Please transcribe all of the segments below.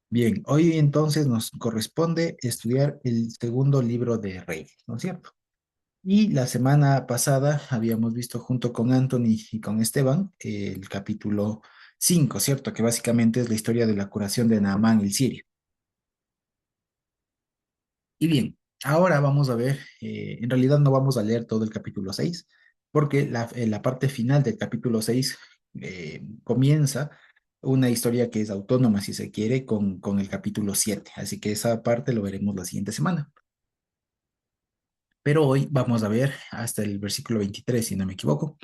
Bien, hoy entonces nos corresponde estudiar el segundo libro de Rey, ¿no es cierto? Y la semana pasada habíamos visto junto con Anthony y con Esteban el capítulo 5, ¿cierto? Que básicamente es la historia de la curación de Naamán el sirio. Y bien, ahora vamos a ver, en realidad no vamos a leer todo el capítulo 6, porque la parte final del capítulo 6 comienza una historia que es autónoma, si se quiere, con el capítulo 7. Así que esa parte lo veremos la siguiente semana. Pero hoy vamos a ver hasta el versículo 23, si no me equivoco,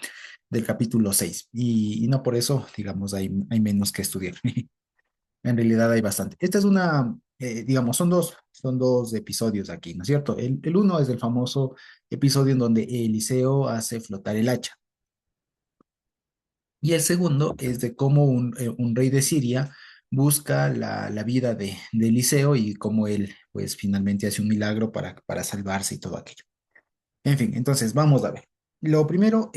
del capítulo 6. Y no por eso, digamos, hay menos que estudiar. En realidad hay bastante. Esta es una, digamos, son dos episodios aquí, ¿no es cierto? El uno es el famoso episodio en donde Eliseo hace flotar el hacha. Y el segundo es de cómo un rey de Siria busca la vida de Eliseo y cómo él, pues, finalmente hace un milagro para salvarse y todo aquello. En fin, entonces vamos a ver. Lo primero,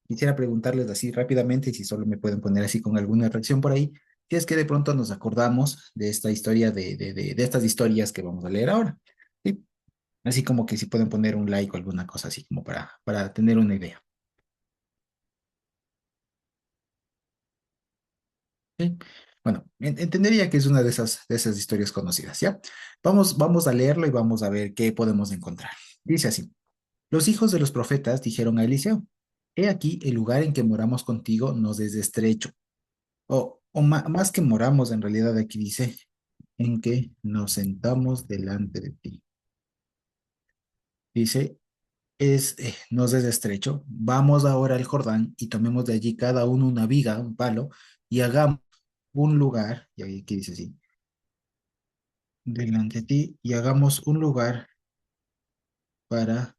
quisiera preguntarles así rápidamente, si solo me pueden poner así con alguna reacción por ahí, si es que de pronto nos acordamos de esta historia, de estas historias que vamos a leer ahora. ¿Sí? Así como que si pueden poner un like o alguna cosa así, como para tener una idea. ¿Sí? Bueno, entendería que es una de esas historias conocidas, ¿ya? Vamos a leerlo y vamos a ver qué podemos encontrar. Dice así. Los hijos de los profetas dijeron a Eliseo, he aquí el lugar en que moramos contigo nos es estrecho. Más que moramos, en realidad aquí dice, en que nos sentamos delante de ti. Dice, nos es estrecho. Vamos ahora al Jordán y tomemos de allí cada uno una viga, un palo, y hagamos un lugar, y aquí dice así, delante de ti, y hagamos un lugar para,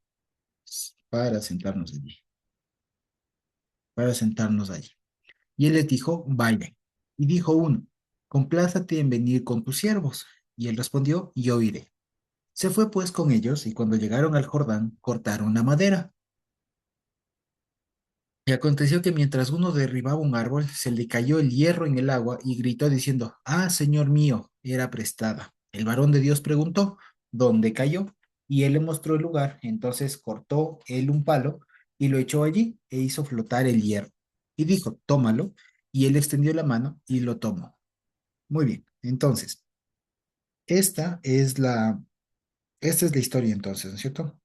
para sentarnos allí, para sentarnos allí. Y él les dijo, vayan. Y dijo uno, complázate en venir con tus siervos. Y él respondió, yo iré. Se fue pues con ellos, y cuando llegaron al Jordán, cortaron la madera. Y aconteció que mientras uno derribaba un árbol, se le cayó el hierro en el agua, y gritó diciendo, ah, señor mío, era prestada. El varón de Dios preguntó, ¿dónde cayó? Y él le mostró el lugar. Entonces cortó él un palo, y lo echó allí, e hizo flotar el hierro. Y dijo, tómalo. Y él extendió la mano, y lo tomó. Muy bien, entonces, esta es la, esta es la historia entonces, ¿no es cierto?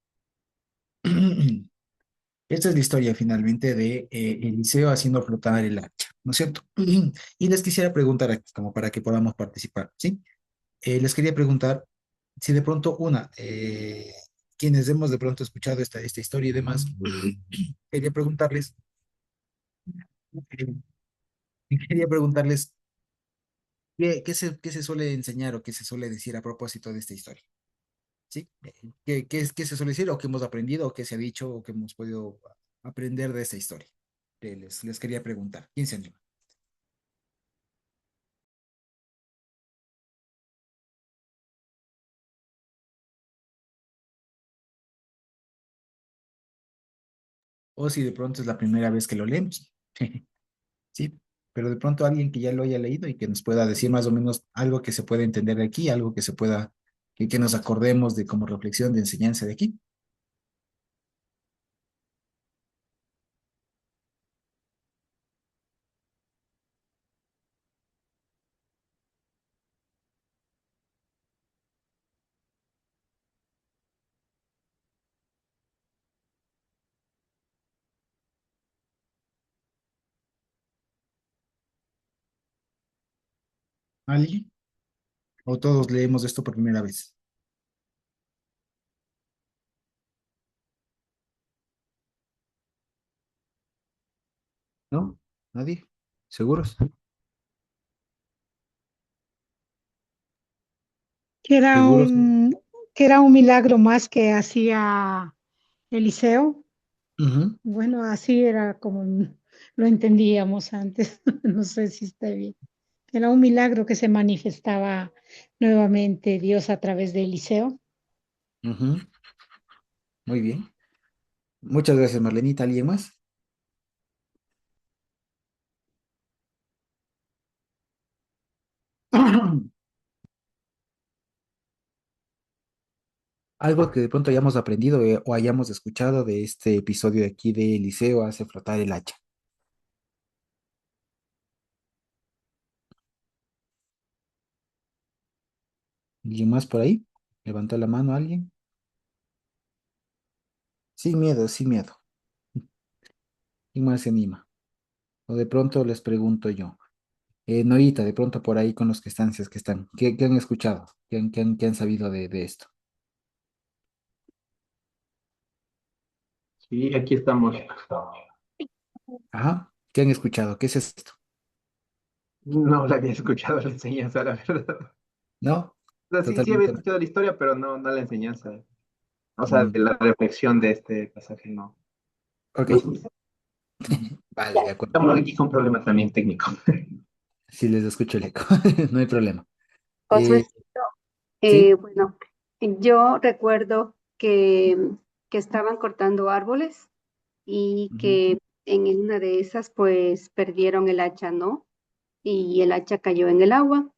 Esta es la historia finalmente de Eliseo haciendo flotar el hacha, ¿no es cierto? Y les quisiera preguntar aquí, como para que podamos participar, ¿sí? Les quería preguntar si de pronto quienes hemos de pronto escuchado esta historia y demás, quería preguntarles, quería preguntarles qué se suele enseñar o qué se suele decir a propósito de esta historia. ¿Sí? ¿Qué se suele decir o qué hemos aprendido o qué se ha dicho o qué hemos podido aprender de esta historia? Les quería preguntar. ¿Quién se anima? O si de pronto es la primera vez que lo leemos. Sí, pero de pronto alguien que ya lo haya leído y que nos pueda decir más o menos algo que se pueda entender de aquí, algo que se pueda, que nos acordemos de como reflexión de enseñanza de aquí. ¿Alguien? ¿O todos leemos esto por primera vez? ¿No? ¿Nadie? ¿Seguros? que era ¿Seguros? un, que era un milagro más que hacía Eliseo. Ujú. Bueno, así era como lo entendíamos antes. No sé si está bien. Era un milagro que se manifestaba nuevamente Dios a través de Eliseo. Ujú. Muy bien. Muchas gracias, Marlenita. ¿Alguien más? Algo que de pronto hayamos aprendido o hayamos escuchado de este episodio de aquí de Eliseo hace flotar el hacha. ¿Alguien más por ahí? ¿Levantó la mano alguien? Sin miedo, sin miedo. ¿Quién más se anima? O de pronto les pregunto yo. Norita, de pronto por ahí con los que están, si es que están. ¿Qué han escuchado? ¿Qué han sabido de esto? Sí, aquí estamos. Ajá. ¿Qué han escuchado? ¿Qué es esto? No la había escuchado la enseñanza, la verdad. ¿No? O sea, sí, sí había Totalmente. escuchado la historia, pero no la enseñanza. O sea, Mm, de la reflexión de este pasaje, no. ok, No sé. vale, de acuerdo. Estamos aquí con un problema también técnico. Si les escucho el eco, no hay problema. Josué, Eh, ¿Sí? bueno, yo recuerdo que estaban cortando árboles y Ujú, que en una de esas pues perdieron el hacha, ¿no? Y el hacha cayó en el agua.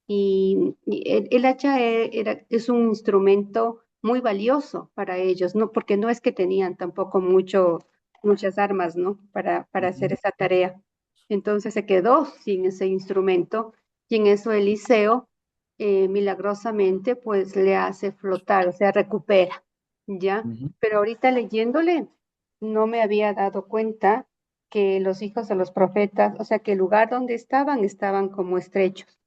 Y el hacha es un instrumento muy valioso para ellos, ¿no? Porque no es que tenían tampoco muchas armas, ¿no? Para hacer ujú, esa tarea. Entonces se quedó sin ese instrumento y en eso Eliseo milagrosamente pues le hace flotar, o sea, recupera, ¿ya? ujú, Pero ahorita leyéndole no me había dado cuenta que los hijos de los profetas, o sea, que el lugar donde estaban como estrechos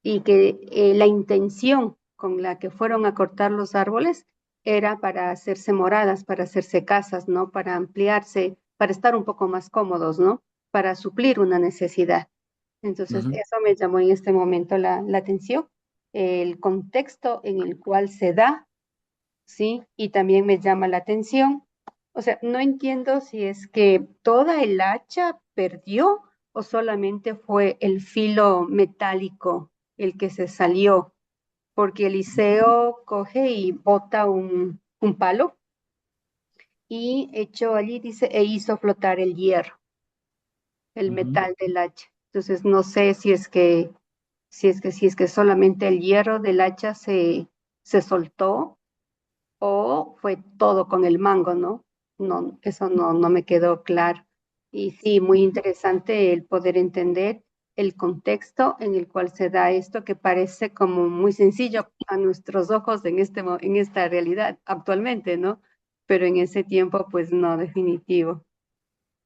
y que la intención con la que fueron a cortar los árboles era para hacerse moradas, para hacerse casas, ¿no? Para ampliarse, para estar un poco más cómodos, ¿no? Para suplir una necesidad. Entonces, ujú, eso me llamó en este momento la atención, el contexto en el cual se da, ¿sí? Y también me llama la atención. O sea, no entiendo si es que toda el hacha perdió o solamente fue el filo metálico el que se salió, porque Eliseo coge y bota un palo y echó allí, dice, e hizo flotar el hierro, el ujú, metal del hacha. Entonces, no sé si es que solamente el hierro del hacha se soltó o fue todo con el mango, ¿no? No, eso no me quedó claro. Y sí, muy interesante el poder entender el contexto en el cual se da esto que parece como muy sencillo a nuestros ojos en esta realidad actualmente, ¿no? Pero en ese tiempo, pues no, definitivo.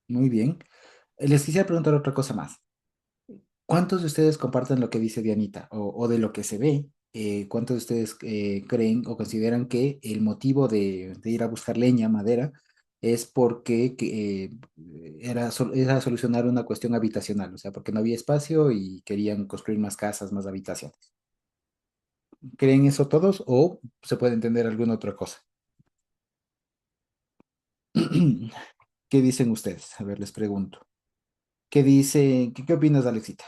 muy bien. Les quisiera preguntar otra cosa más. ¿Cuántos de ustedes comparten lo que dice Dianita o de lo que se ve? ¿Cuántos de ustedes creen o consideran que el motivo de ir a buscar leña, madera, es porque era solucionar una cuestión habitacional? O sea, porque no había espacio y querían construir más casas, más habitaciones. ¿Creen eso todos o se puede entender alguna otra cosa? ¿Qué dicen ustedes? A ver, les pregunto. ¿Qué opinas, Alexita?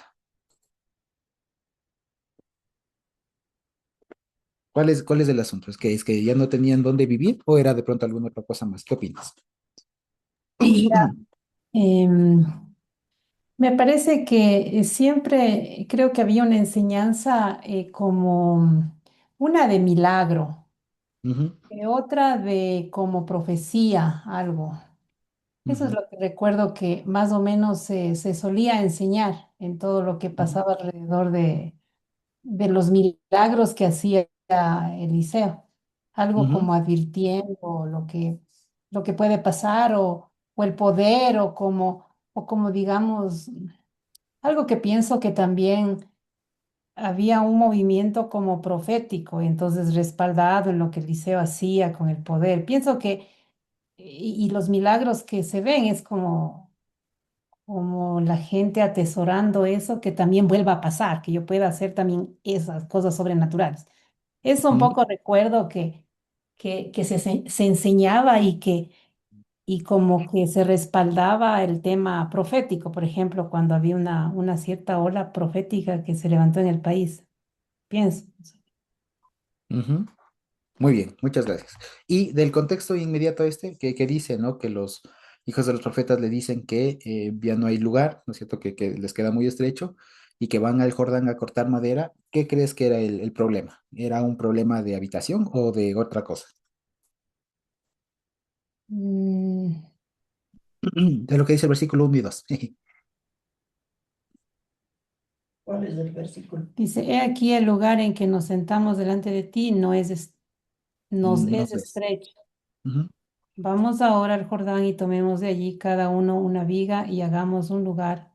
¿Cuál es el asunto? ¿Es que ya no tenían dónde vivir o era de pronto alguna otra cosa más? ¿Qué opinas? Mira, em, me parece que siempre creo que había una enseñanza como una de milagro, Ujú, otra de como profecía, algo. Eso es ujú, lo que recuerdo que más o menos se solía enseñar en todo lo que ujú, pasaba alrededor de los milagros que hacía Eliseo. Algo ujú, como advirtiendo lo que puede pasar o el poder o como digamos, algo que pienso que también había un movimiento como profético, entonces respaldado en lo que Eliseo hacía con el poder. Pienso que, y los milagros que se ven es como la gente atesorando eso, que también vuelva a pasar, que yo pueda hacer también esas cosas sobrenaturales. Eso un ujú, poco recuerdo que se enseñaba y como que se respaldaba el tema profético, por ejemplo, cuando había una cierta ola profética que se levantó en el país. Pienso. ujú. Muy bien, muchas gracias. Y del contexto inmediato este, que dice, ¿no? Que los hijos de los profetas le dicen que ya no hay lugar, ¿no es cierto? Que les queda muy estrecho y que van al Jordán a cortar madera, ¿qué crees que era el problema? ¿Era un problema de habitación o de otra cosa? Mm, De lo que dice el versículo 1 y 2. ¿Cuál es el versículo? Dice, he aquí el lugar en que nos sentamos delante de ti nos No es pues. estrecho. Ujú. Vamos ahora al Jordán y tomemos de allí cada uno una viga y hagamos un lugar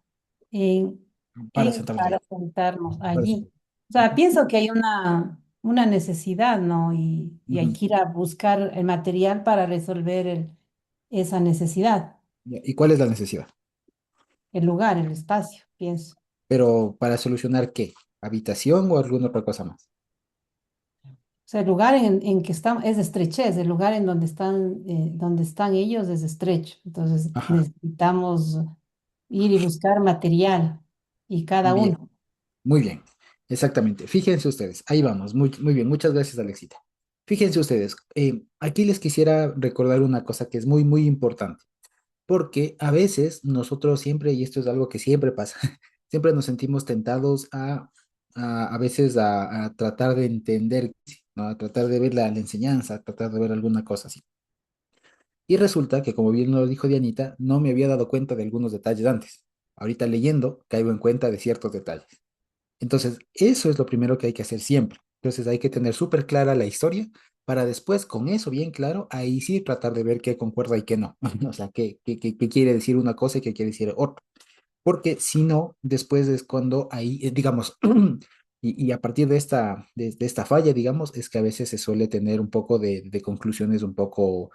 en, Para sentarnos para ahí. sentarnos Para allí. sentarnos. O sea, pienso que hay una necesidad, ¿no? Y hay Ujú. que ir a buscar el material para resolver esa necesidad, Ya, ¿y cuál es la necesidad? el lugar, el espacio, pienso. Pero para solucionar ¿qué? ¿Habitación o alguna otra cosa más? O sea, el lugar en que están es de estrechez, el lugar en donde están ellos es estrecho. Entonces Ajá, necesitamos ir y buscar material y cada bien, uno. muy bien, exactamente. Fíjense ustedes, ahí vamos, muy bien, muchas gracias, Alexita. Fíjense ustedes, aquí les quisiera recordar una cosa que es muy importante, porque a veces nosotros siempre, y esto es algo que siempre pasa, siempre nos sentimos tentados a veces a tratar de entender, ¿no? A tratar de ver la enseñanza, a tratar de ver alguna cosa así. Y resulta que, como bien lo dijo Dianita, no me había dado cuenta de algunos detalles antes. Ahorita leyendo, caigo en cuenta de ciertos detalles. Entonces, eso es lo primero que hay que hacer siempre. Entonces, hay que tener súper clara la historia para después, con eso bien claro, ahí sí tratar de ver qué concuerda y qué no. O sea, qué quiere decir una cosa y qué quiere decir otra. Porque si no, después es cuando ahí, digamos, y a partir de esta falla, digamos, es que a veces se suele tener un poco de conclusiones un poco,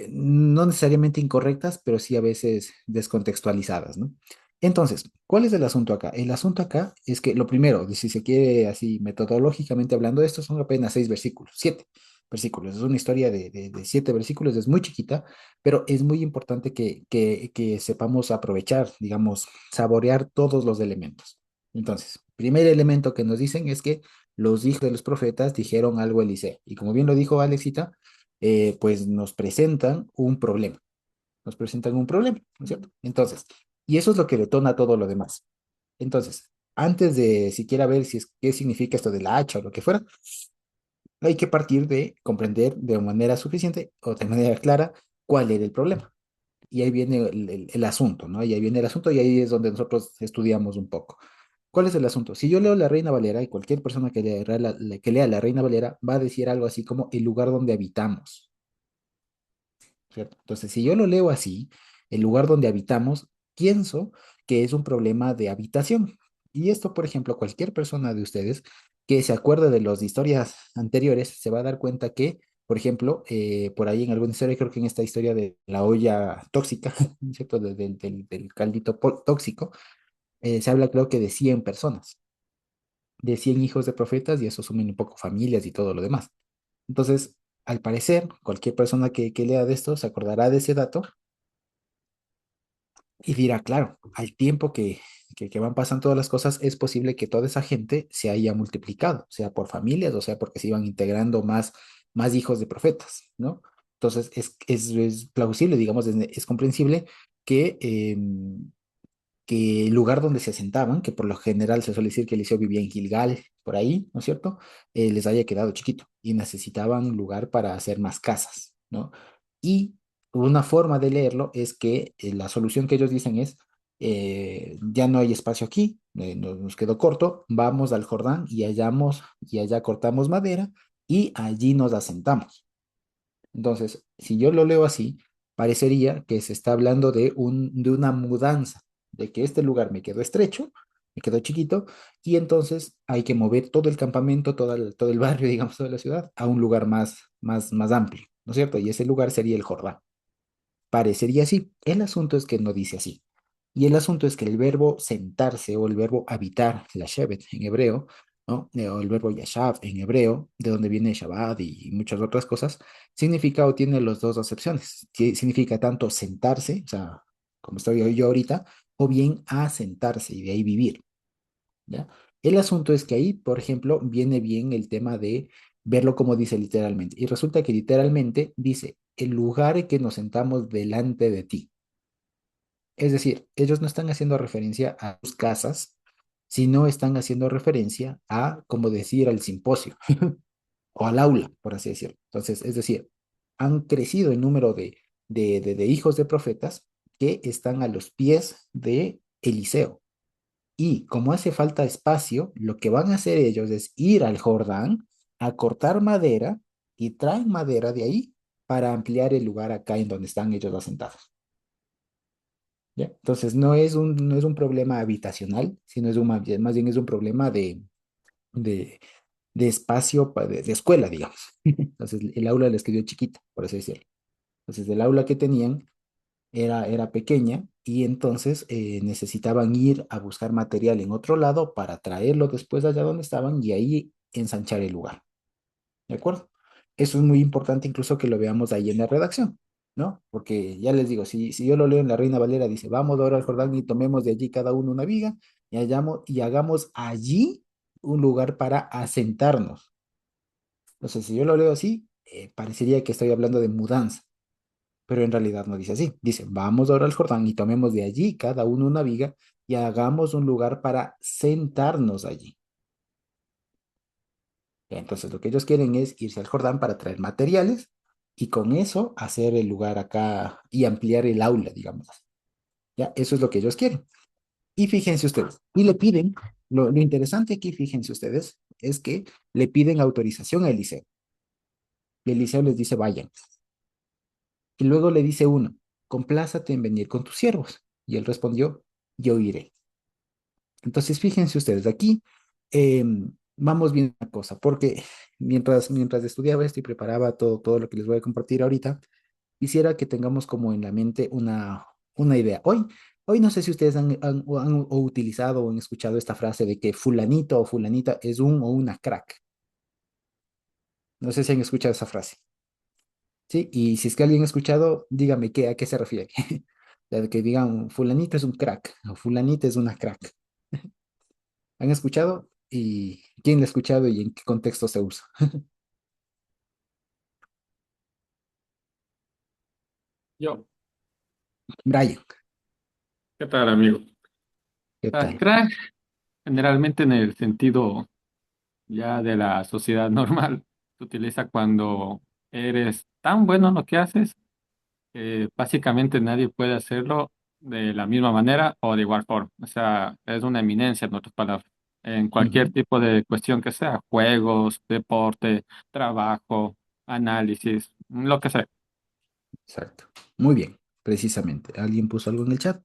no necesariamente incorrectas, pero sí a veces descontextualizadas, ¿no? Entonces, ¿cuál es el asunto acá? El asunto acá es que lo primero, si se quiere así metodológicamente hablando, estos son apenas 6 versículos, 7 versículos. Es una historia de 7 versículos, es muy chiquita, pero es muy importante que sepamos aprovechar, digamos, saborear todos los elementos. Entonces, primer elemento que nos dicen es que los hijos de los profetas dijeron algo a Eliseo. Y como bien lo dijo Alexita, pues nos presentan un problema, ¿no es cierto? Entonces, y eso es lo que detona todo lo demás. Entonces, antes de siquiera ver si es qué significa esto de la hacha o lo que fuera, hay que partir de comprender de manera suficiente o de manera clara cuál era el problema. Y ahí viene el asunto, ¿no? Y ahí viene el asunto y ahí es donde nosotros estudiamos un poco. ¿Cuál es el asunto? Si yo leo la Reina Valera y cualquier persona que lea la Reina Valera va a decir algo así como el lugar donde habitamos, ¿cierto? Entonces, si yo lo leo así, el lugar donde habitamos, pienso que es un problema de habitación. Y esto, por ejemplo, cualquier persona de ustedes que se acuerde de las historias anteriores se va a dar cuenta que, por ejemplo, por ahí en alguna historia, creo que en esta historia de la olla tóxica, ¿no es cierto? Del caldito tóxico, se habla creo que de 100 personas, de 100 hijos de profetas y eso sumen un poco familias y todo lo demás. Entonces, al parecer, cualquier persona que lea de esto se acordará de ese dato y dirá, claro, al tiempo que van pasando todas las cosas, es posible que toda esa gente se haya multiplicado, sea por familias, o sea porque se iban integrando más hijos de profetas, ¿no? Entonces, es plausible, digamos, es comprensible que, que el lugar donde se asentaban, que por lo general se suele decir que Eliseo vivía en Gilgal, por ahí, ¿no es cierto? Les haya quedado chiquito y necesitaban lugar para hacer más casas, ¿no? Y una forma de leerlo es que la solución que ellos dicen es, ya no hay espacio aquí, nos quedó corto, vamos al Jordán y allá cortamos madera y allí nos asentamos. Entonces, si yo lo leo así, parecería que se está hablando de una mudanza, de que este lugar me quedó estrecho, me quedó chiquito, y entonces hay que mover todo el campamento, todo el barrio, digamos, toda la ciudad, a un lugar más amplio, ¿no es cierto? Y ese lugar sería el Jordán. Parecería así. El asunto es que no dice así. Y el asunto es que el verbo sentarse o el verbo habitar, la shevet en hebreo, ¿no? O el verbo yashav en hebreo, de donde viene Shabbat y muchas otras cosas, significa o tiene las dos acepciones. Significa tanto sentarse, o sea, como estoy yo ahorita, o bien asentarse y de ahí vivir, ¿ya? El asunto es que ahí, por ejemplo, viene bien el tema de verlo como dice literalmente. Y resulta que literalmente dice, el lugar en que nos sentamos delante de ti. Es decir, ellos no están haciendo referencia a sus casas, sino están haciendo referencia a, como decir, al simposio o al aula, por así decirlo. Entonces, es decir, han crecido el número de hijos de profetas que están a los pies de Eliseo. Y como hace falta espacio, lo que van a hacer ellos es ir al Jordán a cortar madera y traen madera de ahí para ampliar el lugar acá en donde están ellos asentados. ¿Ya? Entonces, no es un problema habitacional, sino es más bien es un problema de, de espacio, de escuela, digamos. Entonces, el aula les quedó chiquita, por así decirlo. Entonces, el aula que tenían era pequeña y entonces necesitaban ir a buscar material en otro lado para traerlo después allá donde estaban y ahí ensanchar el lugar. ¿De acuerdo? Eso es muy importante incluso que lo veamos ahí en la redacción, ¿no? Porque ya les digo, si yo lo leo en la Reina Valera, dice, vamos ahora al Jordán y tomemos de allí cada uno una viga y hagamos allí un lugar para asentarnos. Entonces, si yo lo leo así, parecería que estoy hablando de mudanza, pero en realidad no dice así. Dice, vamos ahora al Jordán y tomemos de allí cada uno una viga y hagamos un lugar para sentarnos allí. Entonces, lo que ellos quieren es irse al Jordán para traer materiales y con eso hacer el lugar acá y ampliar el aula, digamos. Ya, eso es lo que ellos quieren. Y fíjense ustedes, y le piden, lo interesante aquí, fíjense ustedes, es que le piden autorización a Eliseo. Y Eliseo les dice, vayan. Y luego le dice uno, complázate en venir con tus siervos. Y él respondió, yo iré. Entonces, fíjense ustedes, aquí vamos viendo una cosa, porque mientras estudiaba esto y preparaba todo lo que les voy a compartir ahorita, quisiera que tengamos como en la mente una idea. Hoy no sé si ustedes han o utilizado o han escuchado esta frase de que fulanito o fulanita es un o una crack. No sé si han escuchado esa frase. Sí, y si es que alguien ha escuchado, dígame a qué se refiere. La de que digan, fulanito es un crack o fulanita es una crack. ¿Han escuchado? ¿Y quién la ha escuchado y en qué contexto se usa? Yo, Brian, ¿qué tal, amigo? ¿qué tal? Crack, generalmente en el sentido ya de la sociedad normal, se utiliza cuando eres tan bueno en lo que haces que básicamente nadie puede hacerlo de la misma manera o de igual forma. O sea, es una eminencia, en otras palabras, en cualquier Ujú, tipo de cuestión que sea, juegos, deporte, trabajo, análisis, lo que sea. exacto. Muy bien, precisamente. Alguien puso algo en el chat.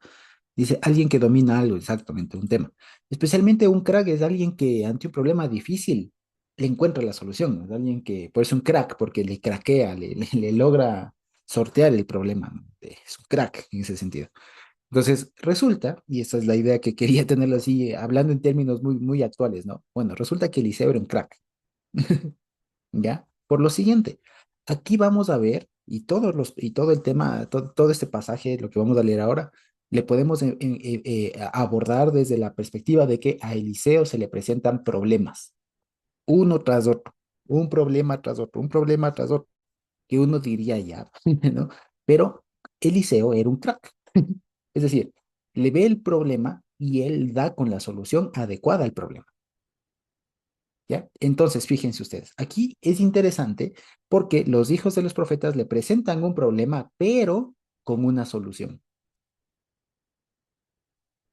Dice, alguien que domina algo, exactamente, un tema. Especialmente un crack es alguien que ante un problema difícil le encuentra la solución. Es alguien que, por eso un crack, porque le craquea, le logra sortear el problema, ¿no? Es un crack en ese sentido. Entonces, resulta, y esta es la idea que quería tenerlo así, hablando en términos muy actuales, ¿no? Bueno, resulta que Eliseo era un crack, ¿ya? Por lo siguiente, aquí vamos a ver, y todo el tema, todo este pasaje, lo que vamos a leer ahora, le podemos abordar desde la perspectiva de que a Eliseo se le presentan problemas, uno tras otro, un problema tras otro, un problema tras otro, que uno diría ya, ¿no? Pero Eliseo era un crack. Es decir, le ve el problema y él da con la solución adecuada al problema. ¿Ya? Entonces, fíjense ustedes, aquí es interesante porque los hijos de los profetas le presentan un problema, pero con una solución.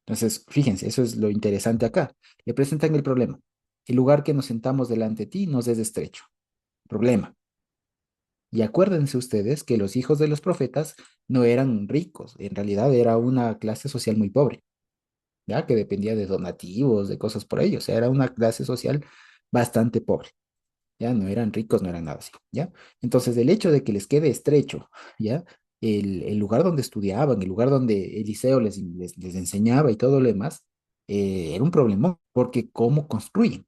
Entonces, fíjense, eso es lo interesante acá. Le presentan el problema. El lugar que nos sentamos delante de ti nos es estrecho. Problema. Y acuérdense ustedes que los hijos de los profetas no eran ricos, en realidad era una clase social muy pobre. ¿Ya? Que dependía de donativos, de cosas por ello, o sea, era una clase social bastante pobre, ¿ya? No eran ricos, no eran nada así, ¿ya? Entonces, el hecho de que les quede estrecho, ¿ya? El lugar donde estudiaban, el lugar donde Eliseo les enseñaba y todo lo demás, era un problema, porque ¿cómo construyen?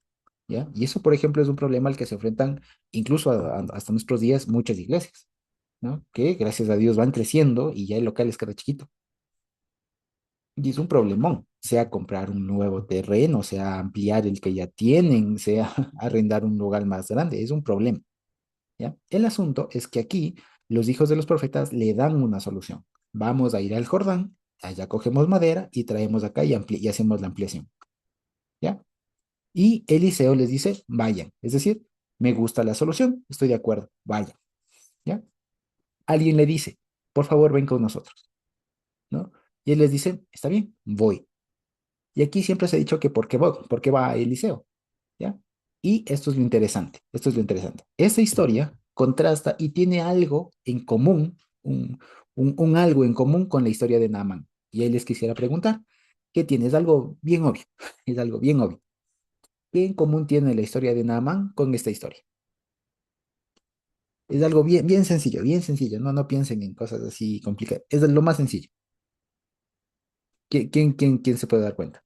¿Ya? Y eso, por ejemplo, es un problema al que se enfrentan incluso hasta nuestros días muchas iglesias, ¿no? Que gracias a Dios van creciendo y ya el local les queda chiquito. Y es un problemón, sea comprar un nuevo terreno, sea ampliar el que ya tienen, sea arrendar un lugar más grande, es un problema, ¿ya? El asunto es que aquí los hijos de los profetas le dan una solución. Vamos a ir al Jordán, allá cogemos madera y traemos acá y hacemos la ampliación. ¿ya? Y Eliseo les dice, vayan. Es decir, me gusta la solución, estoy de acuerdo, vayan, ¿ya? Alguien le dice, por favor, ven con nosotros, ¿no? Y él les dice, está bien, voy. Y aquí siempre se ha dicho que por qué va a Eliseo, ¿ya? Y esto es lo interesante, esto es lo interesante. Esta historia contrasta y tiene algo en común, un algo en común con la historia de Naaman. Y ahí les quisiera preguntar, ¿qué tiene? Es algo bien obvio, es algo bien obvio. ¿Qué en común tiene la historia de Naaman con esta historia? Es algo bien, bien sencillo, no, no piensen en cosas así complicadas, es lo más sencillo. ¿Quién se puede dar cuenta?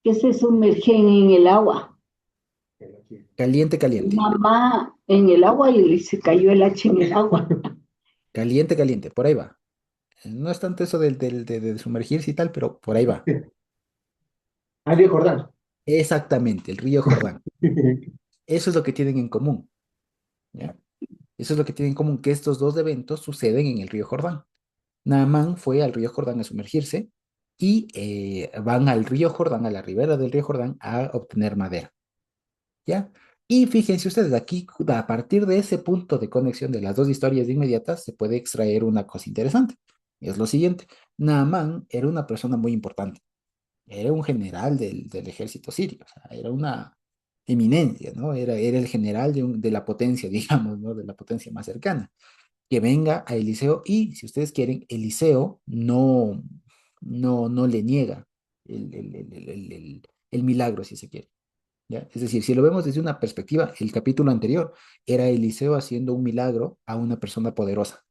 Que se sumergen en el agua. Caliente, caliente, Mamá en el agua y se cayó el hacha en el agua. caliente, caliente, por ahí va. No es tanto eso de sumergirse y tal, pero por ahí va. Ah, de Jordán. Exactamente, el río Jordán. Eso es lo que tienen en común, ¿ya? Eso es lo que tienen en común, que estos dos eventos suceden en el río Jordán. Naamán fue al río Jordán a sumergirse y van al río Jordán, a la ribera del río Jordán, a obtener madera, ¿ya? Y fíjense ustedes, aquí a partir de ese punto de conexión de las dos historias de inmediatas se puede extraer una cosa interesante. Y es lo siguiente, Naamán era una persona muy importante, era un general del ejército sirio, o sea, era una eminencia, ¿no? Era el general de la potencia, digamos, ¿no? De la potencia más cercana. Que venga a Eliseo y, si ustedes quieren, Eliseo no le niega el milagro, si se quiere. ¿Ya? Es decir, si lo vemos desde una perspectiva, el capítulo anterior era Eliseo haciendo un milagro a una persona poderosa.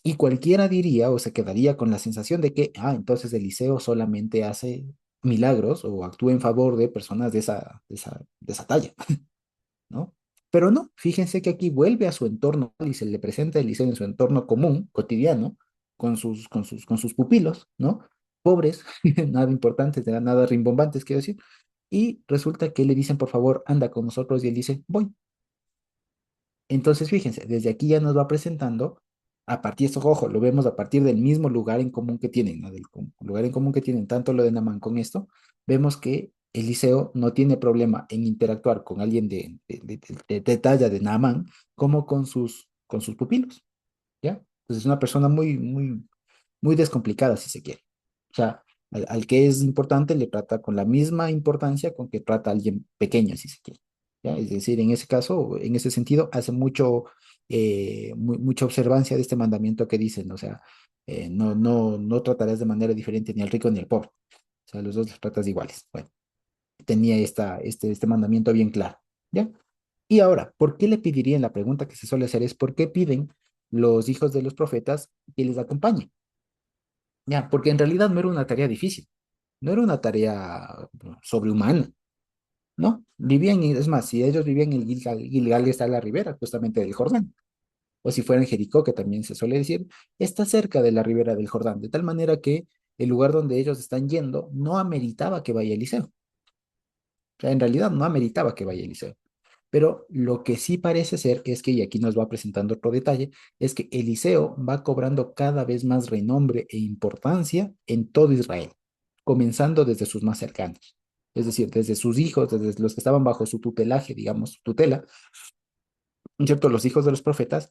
Y cualquiera diría o se quedaría con la sensación de que, entonces Eliseo solamente hace milagros o actúa en favor de personas de esa talla, ¿no? Pero no, fíjense que aquí vuelve a su entorno y se le presenta a Eliseo en su entorno común, cotidiano, con sus pupilos, ¿no? Pobres, nada importantes, nada rimbombantes, quiero decir. Y resulta que le dicen, por favor, anda con nosotros, y él dice, voy. Entonces, fíjense, desde aquí ya nos va presentando, a partir, esto, ojo, lo vemos a partir del mismo lugar en común que tienen, ¿no? Lugar en común que tienen, tanto lo de Naamán con esto, vemos que Eliseo no tiene problema en interactuar con alguien de talla de Naamán, como con sus pupilos, ¿ya? Entonces es una persona muy, muy, muy descomplicada, si se quiere. O sea, al que es importante le trata con la misma importancia con que trata a alguien pequeño, si se quiere. ¿Ya? Es decir, en ese caso, en ese sentido, hace mucha observancia de este mandamiento que dicen, o sea, no tratarás de manera diferente ni al rico ni al pobre. O sea, los dos los tratas iguales. Bueno, tenía este mandamiento bien claro. ¿Ya? Y ahora, ¿por qué le pedirían? La pregunta que se suele hacer es, ¿por qué piden los hijos de los profetas que les acompañen? Ya, porque en realidad no era una tarea difícil, no era una tarea sobrehumana, ¿no? Es más, si ellos vivían en Gilgal, Gilgal está a la ribera justamente del Jordán, o si fuera en Jericó, que también se suele decir, está cerca de la ribera del Jordán, de tal manera que el lugar donde ellos están yendo no ameritaba que vaya Eliseo. O sea, en realidad no ameritaba que vaya Eliseo. Pero lo que sí parece ser es que, y aquí nos va presentando otro detalle, es que Eliseo va cobrando cada vez más renombre e importancia en todo Israel, comenzando desde sus más cercanos. Es decir, desde sus hijos, desde los que estaban bajo su tutelaje, digamos, su tutela, ¿no es cierto? Los hijos de los profetas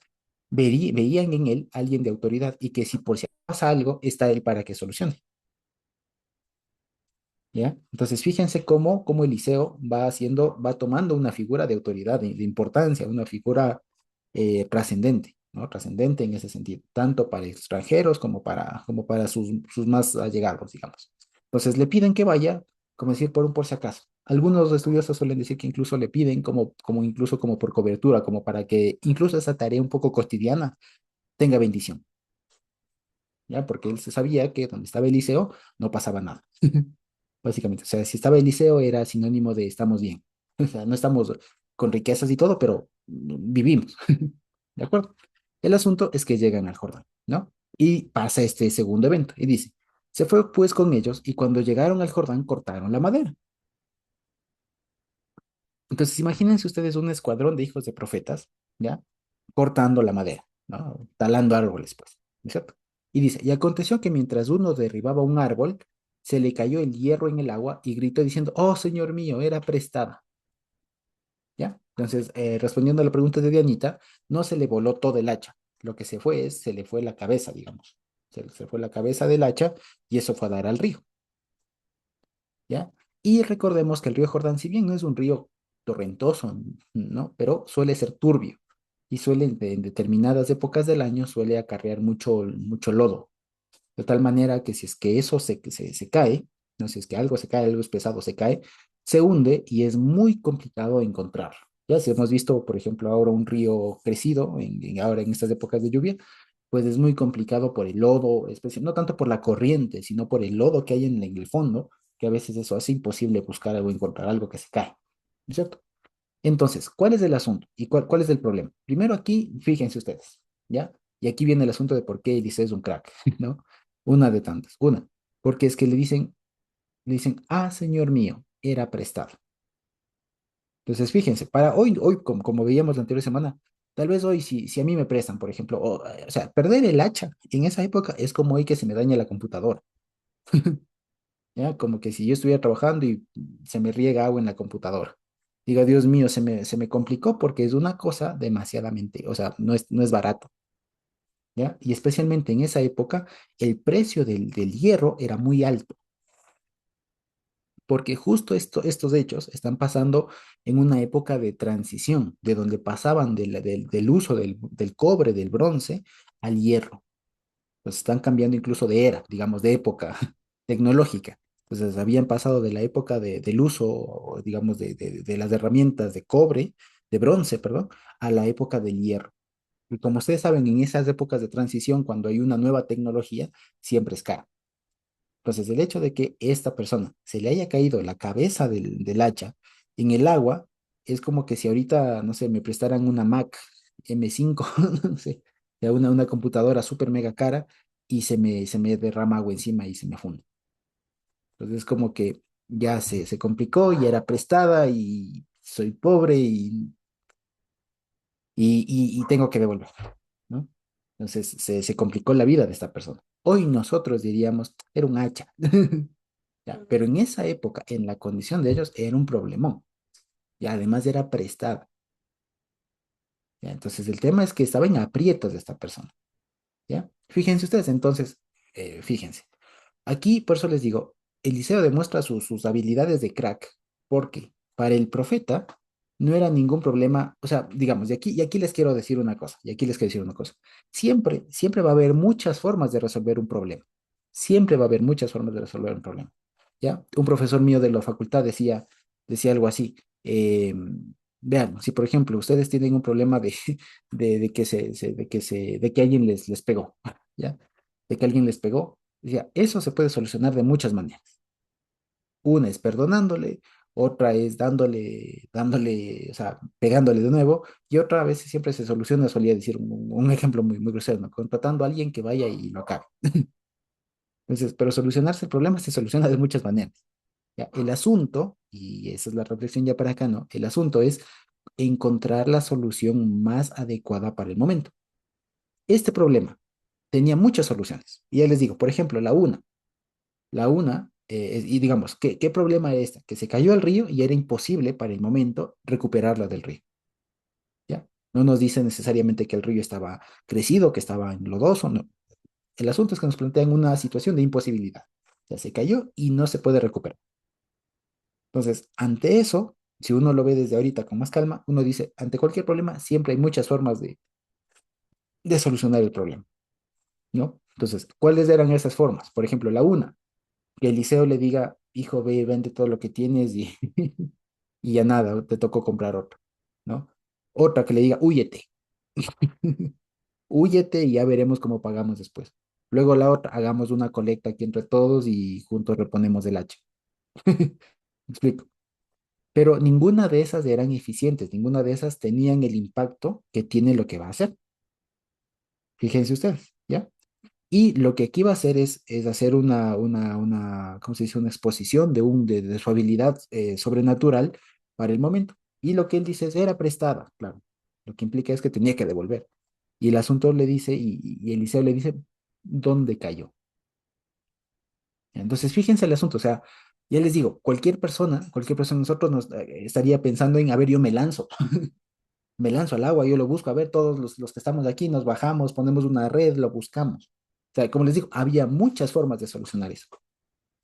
veían en él alguien de autoridad y que si por si pasa algo, está él para que solucione. ¿Ya? Entonces, fíjense cómo Eliseo va tomando una figura de autoridad, de importancia, una figura trascendente, ¿no? Trascendente en ese sentido, tanto para extranjeros como para sus más allegados, digamos. Entonces, le piden que vaya, como decir, por si acaso. Algunos estudiosos suelen decir que incluso le piden incluso como por cobertura, como para que incluso esa tarea un poco cotidiana tenga bendición, ¿ya? Porque él se sabía que donde estaba Eliseo no pasaba nada. Básicamente, o sea, si estaba Eliseo era sinónimo de estamos bien. O sea, no estamos con riquezas y todo, pero vivimos. ¿De acuerdo? El asunto es que llegan al Jordán, ¿no? Y pasa este segundo evento y dice, se fue pues con ellos y cuando llegaron al Jordán cortaron la madera. Entonces, imagínense ustedes un escuadrón de hijos de profetas, ¿ya? Cortando la madera, ¿no? Talando árboles, pues, ¿no es cierto? Y dice, y aconteció que mientras uno derribaba un árbol, se le cayó el hierro en el agua y gritó diciendo, oh, señor mío, era prestada. ¿Ya? Entonces, respondiendo a la pregunta de Dianita, no se le voló todo el hacha. Lo que se fue es, se le fue la cabeza, digamos. Se fue la cabeza del hacha y eso fue a dar al río. ¿Ya? Y recordemos que el río Jordán, si bien no es un río torrentoso, ¿no? Pero suele ser turbio y suele, en determinadas épocas del año, suele acarrear mucho lodo. De tal manera que si es que eso se cae, no, si es que algo se cae, algo es pesado, se cae, se hunde y es muy complicado encontrar. Ya si hemos visto, por ejemplo, ahora un río crecido, ahora en estas épocas de lluvia, pues es muy complicado por el lodo, no tanto por la corriente, sino por el lodo que hay en el fondo, que a veces eso hace imposible buscar o encontrar algo que se cae. ¿No es cierto? Entonces, ¿cuál es el asunto? ¿Y cuál es el problema? Primero aquí, fíjense ustedes, ¿ya? Y aquí viene el asunto de por qué Eliseo es un crack, ¿no? Una de tantas. Una, porque es que le dicen, ah, señor mío, era prestado. Entonces, fíjense, para hoy como veíamos la anterior semana, tal vez hoy, si a mí me prestan, por ejemplo, o sea, perder el hacha en esa época es como hoy que se me daña la computadora, ¿ya? Como que si yo estuviera trabajando y se me riega agua en la computadora. Digo, Dios mío, se me complicó porque es una cosa demasiadamente, o sea, no es barato, ¿ya? Y especialmente en esa época, el precio del hierro era muy alto, porque justo estos hechos están pasando en una época de transición, de donde pasaban del uso del cobre, del bronce, al hierro. Pues están cambiando incluso de era, digamos, de época tecnológica. Entonces habían pasado de la época del uso, digamos, de las herramientas de cobre, de bronce, perdón, a la época del hierro. Y como ustedes saben, en esas épocas de transición, cuando hay una nueva tecnología, siempre es caro. Entonces, el hecho de que esta persona se le haya caído la cabeza del hacha en el agua, es como que si ahorita, no sé, me prestaran una Mac M5, no sé, ya una computadora súper mega cara y se me derrama agua encima y se me funde. Entonces, es como que ya se complicó y era prestada y soy pobre y tengo que devolver, ¿no? Entonces, se complicó la vida de esta persona. Hoy nosotros diríamos, era un hacha. Ya, pero en esa época, en la condición de ellos, era un problemón. Y además era prestada. ¿Ya? Entonces el tema es que estaba en aprietos de esta persona. ¿Ya? Fíjense ustedes, entonces, fíjense. Aquí, por eso les digo, Eliseo demuestra sus habilidades de crack, porque para el profeta no era ningún problema, o sea, digamos, y aquí les quiero decir una cosa, y aquí les quiero decir una cosa. Siempre va a haber muchas formas de resolver un problema. Siempre va a haber muchas formas de resolver un problema. ¿Ya? Un profesor mío de la facultad decía algo así. Vean, si por ejemplo ustedes tienen un problema de que alguien les pegó, ¿ya? De que alguien les pegó, decía, eso se puede solucionar de muchas maneras. Una es perdonándole, otra es dándole, o sea, pegándole de nuevo, y otra vez siempre se soluciona, solía decir un ejemplo muy grosero, ¿no? Contratando a alguien que vaya y lo acabe. Entonces, pero solucionarse el problema se soluciona de muchas maneras. ¿Ya? El asunto, y esa es la reflexión ya para acá, ¿no? El asunto es encontrar la solución más adecuada para el momento. Este problema tenía muchas soluciones. Y ya les digo, por ejemplo, la una, y digamos, ¿qué problema era este? Que se cayó al río y era imposible para el momento recuperarla del río. ¿Ya? No nos dice necesariamente que el río estaba crecido, que estaba lodoso, no. El asunto es que nos plantean una situación de imposibilidad. O sea, se cayó y no se puede recuperar. Entonces, ante eso, si uno lo ve desde ahorita con más calma, uno dice, ante cualquier problema, siempre hay muchas formas de solucionar el problema, ¿no? Entonces, ¿cuáles eran esas formas? Por ejemplo, la una, que Eliseo le diga, hijo, ve, vende todo lo que tienes y, y ya nada, te tocó comprar otro, ¿no? Otra que le diga, húyete, húyete y ya veremos cómo pagamos después. Luego la otra, hagamos una colecta aquí entre todos y juntos reponemos el hacha. ¿Me explico? Pero ninguna de esas eran eficientes, ninguna de esas tenían el impacto que tiene lo que va a hacer. Fíjense ustedes, ¿ya? Y lo que aquí va a hacer es hacer ¿cómo se dice? Una exposición de su habilidad sobrenatural para el momento. Y lo que él dice es, era prestada, claro. Lo que implica es que tenía que devolver. Y el asunto le dice, y Eliseo le dice, dónde cayó. Entonces, fíjense el asunto, o sea, ya les digo, cualquier persona de nosotros nos estaría pensando en, a ver, yo me lanzo al agua, yo lo busco, a ver, todos los que estamos aquí nos bajamos, ponemos una red, lo buscamos. O sea, como les digo, había muchas formas de solucionar eso,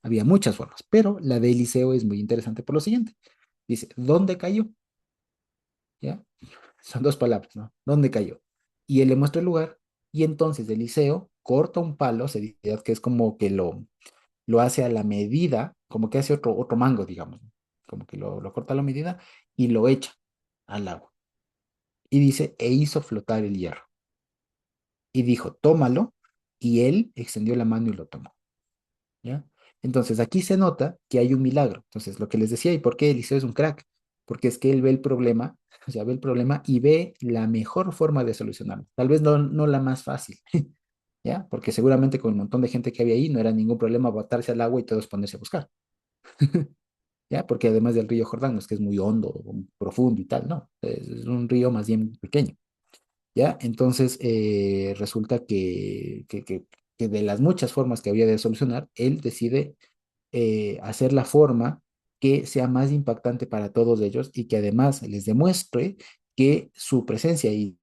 había muchas formas, pero la de Eliseo es muy interesante por lo siguiente. Dice, ¿dónde cayó? ¿Ya? Son dos palabras, ¿no? ¿Dónde cayó? Y él le muestra el lugar, y entonces Eliseo corta un palo, se dice que es como que lo hace a la medida, como que hace otro mango, digamos, ¿no? Como que lo corta a la medida y lo echa al agua. Y dice, e hizo flotar el hierro. Y dijo, tómalo, y él extendió la mano y lo tomó, ¿ya? Entonces aquí se nota que hay un milagro. Entonces, lo que les decía, ¿y por qué Eliseo es un crack? Porque es que él ve el problema, o sea, ve el problema y ve la mejor forma de solucionarlo. Tal vez no la más fácil, ¿ya? Porque seguramente con el montón de gente que había ahí no era ningún problema botarse al agua y todos ponerse a buscar, ¿ya? Porque además del río Jordán, no es que es muy hondo, profundo y tal, no, es un río más bien pequeño, ¿ya? Entonces, resulta que de las muchas formas que había de solucionar, él decide hacer la forma que sea más impactante para todos ellos y que además les demuestre que su presencia y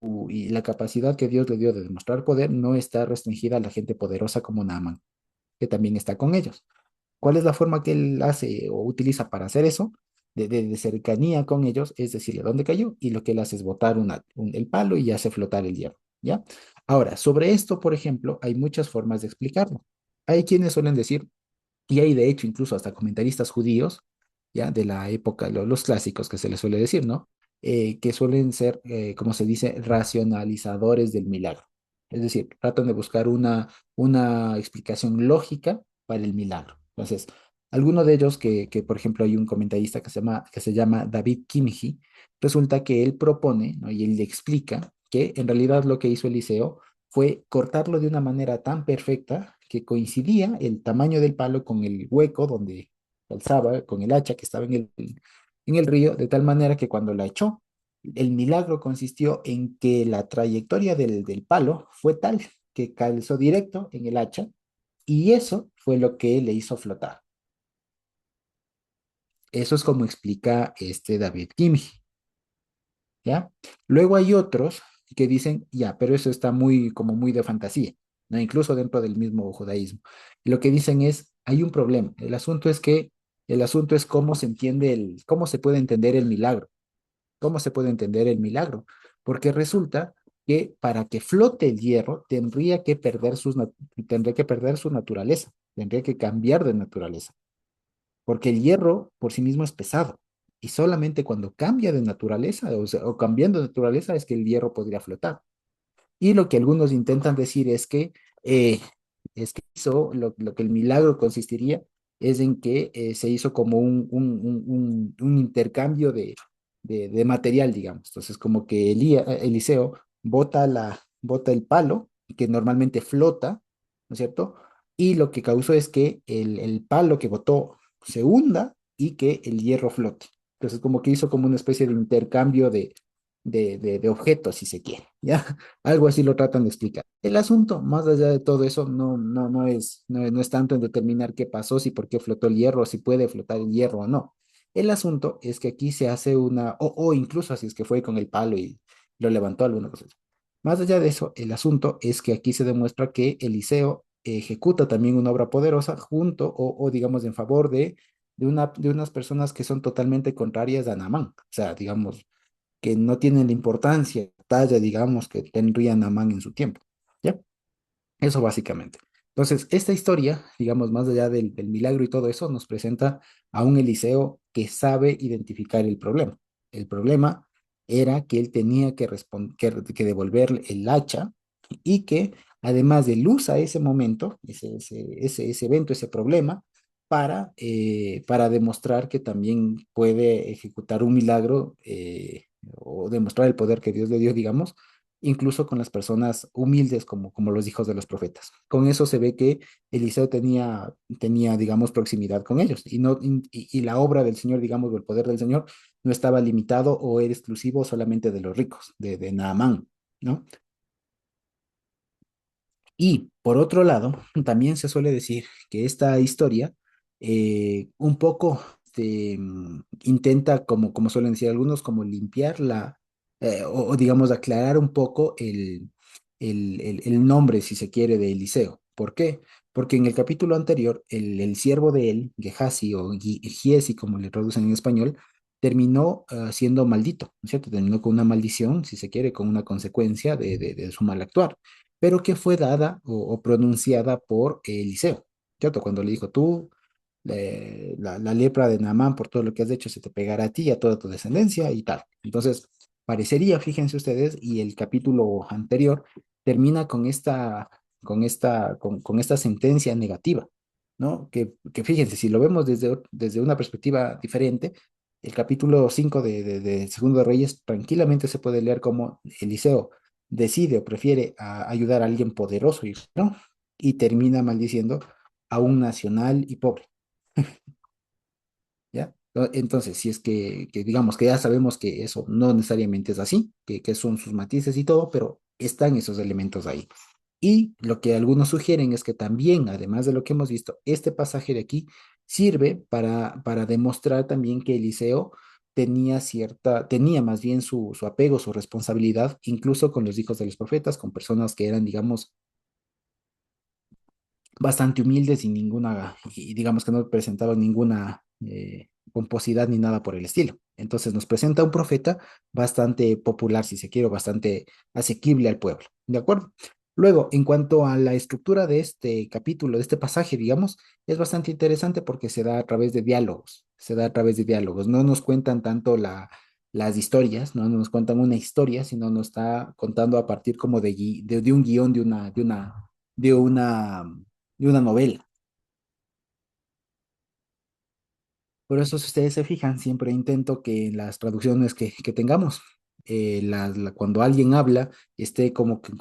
la capacidad que Dios le dio de demostrar poder no está restringida a la gente poderosa como Naaman, que también está con ellos. ¿Cuál es la forma que él hace o utiliza para hacer eso? De cercanía con ellos, es decirle dónde cayó, y lo que él hace es botar el palo y hace flotar el hierro, ¿ya? Ahora, sobre esto, por ejemplo, hay muchas formas de explicarlo. Hay quienes suelen decir, y hay de hecho incluso hasta comentaristas judíos, ¿ya? De la época, los clásicos que se les suele decir, ¿no? Que suelen ser, como se dice, racionalizadores del milagro. Es decir, tratan de buscar una explicación lógica para el milagro. Entonces, alguno de ellos, por ejemplo, hay un comentarista que se llama David Kimhi, resulta que él propone, ¿no? Y él le explica que en realidad lo que hizo Eliseo fue cortarlo de una manera tan perfecta que coincidía el tamaño del palo con el hueco donde alzaba, con el hacha que estaba en el río, de tal manera que cuando la echó, el milagro consistió en que la trayectoria del palo fue tal que calzó directo en el hacha y eso fue lo que le hizo flotar. Eso es como explica este David Kimhi, ¿ya? Luego hay otros que dicen, ya, pero eso está como muy de fantasía, ¿no? Incluso dentro del mismo judaísmo. Y lo que dicen es, hay un problema. El asunto es cómo se entiende cómo se puede entender el milagro. ¿Cómo se puede entender el milagro? Porque resulta que para que flote el hierro tendría que perder su naturaleza, tendría que cambiar de naturaleza porque el hierro por sí mismo es pesado y solamente cuando cambia de naturaleza, o sea, o cambiando de naturaleza es que el hierro podría flotar. Y lo que algunos intentan decir eh, es que lo que el milagro consistiría es en que se hizo como un intercambio de material, digamos. Entonces, como que Eliseo bota el palo, que normalmente flota, ¿no es cierto? Y lo que causó es que el palo que botó se hunda y que el hierro flote. Entonces, como que hizo como una especie de intercambio de objetos, si se quiere, ¿ya? Algo así lo tratan de explicar. El asunto, más allá de todo eso, no es tanto en determinar qué pasó, si por qué flotó el hierro, si puede flotar el hierro o no. El asunto es que aquí se hace o incluso así es que fue con el palo y lo levantó alguna cosa. Más allá de eso, el asunto es que aquí se demuestra que Eliseo ejecuta también una obra poderosa junto o digamos en favor de unas personas que son totalmente contrarias a Naamán. O sea, digamos, que no tienen la importancia, talla, digamos, que tendría Naamán en su tiempo. ¿Ya? Eso básicamente. Entonces, esta historia, digamos, más allá del milagro y todo eso, nos presenta a un Eliseo que sabe identificar el problema. El problema era que él tenía que devolver el hacha y que además de él usa ese momento, ese evento, ese problema, para demostrar que también puede ejecutar un milagro o demostrar el poder que Dios le dio, digamos, incluso con las personas humildes como los hijos de los profetas. Con eso se ve que Eliseo tenía, digamos, proximidad con ellos y la obra del Señor, digamos, o el poder del Señor no estaba limitado o era exclusivo solamente de los ricos, de Naamán, ¿no? Y por otro lado, también se suele decir que esta historia un poco intenta, como suelen decir algunos, como limpiar o digamos aclarar un poco el nombre, si se quiere, de Eliseo. ¿Por qué? Porque en el capítulo anterior, el siervo de él, Gehazi o Giesi, como le traducen en español, terminó siendo maldito, ¿no es cierto? Terminó con una maldición, si se quiere, con una consecuencia de su mal actuar, pero que fue dada o pronunciada por Eliseo, ¿cierto? Cuando le dijo, tú, la lepra de Naamán, por todo lo que has hecho, se te pegará a ti y a toda tu descendencia y tal. Entonces, parecería, fíjense ustedes, y el capítulo anterior termina con esta sentencia negativa, ¿no? Que fíjense, si lo vemos desde una perspectiva diferente, el capítulo 5 de Segundo de Reyes tranquilamente se puede leer como Eliseo decide o prefiere ayudar a alguien poderoso, ¿no? Y termina maldiciendo a un nacional y pobre, ¿ya? Entonces, si es que digamos que ya sabemos que eso no necesariamente es así, que son sus matices y todo, pero están esos elementos ahí. Y lo que algunos sugieren es que también, además de lo que hemos visto, este pasaje de aquí sirve para demostrar también que Eliseo tenía más bien su apego, su responsabilidad, incluso con los hijos de los profetas, con personas que eran, digamos, bastante humildes y digamos que no presentaban ninguna pomposidad ni nada por el estilo. Entonces nos presenta un profeta bastante popular, si se quiere, o bastante asequible al pueblo. ¿De acuerdo? Luego, en cuanto a la estructura de este capítulo, de este pasaje, digamos, es bastante interesante porque se da a través de diálogos, se da a través de diálogos. No nos cuentan tanto las historias, no nos cuentan una historia, sino nos está contando a partir como de un guión, de una de una novela. Por eso, si ustedes se fijan, siempre intento que en las traducciones que tengamos, cuando alguien habla, esté como que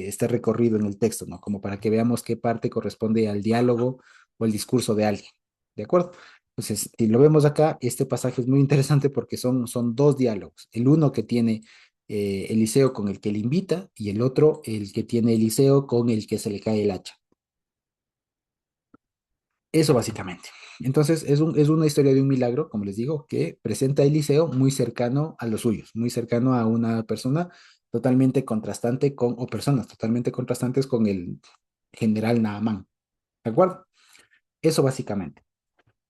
esté recorrido en el texto, ¿no? Como para que veamos qué parte corresponde al diálogo o el discurso de alguien. ¿De acuerdo? Entonces, si lo vemos acá, este pasaje es muy interesante porque son dos diálogos. El uno que tiene Eliseo con el que le invita y el otro el que tiene Eliseo con el que se le cae el hacha. Eso básicamente. Entonces, es una historia de un milagro, como les digo, que presenta a Eliseo muy cercano a los suyos, muy cercano a una persona totalmente contrastante o personas totalmente contrastantes con el general Naamán. ¿De acuerdo? Eso básicamente.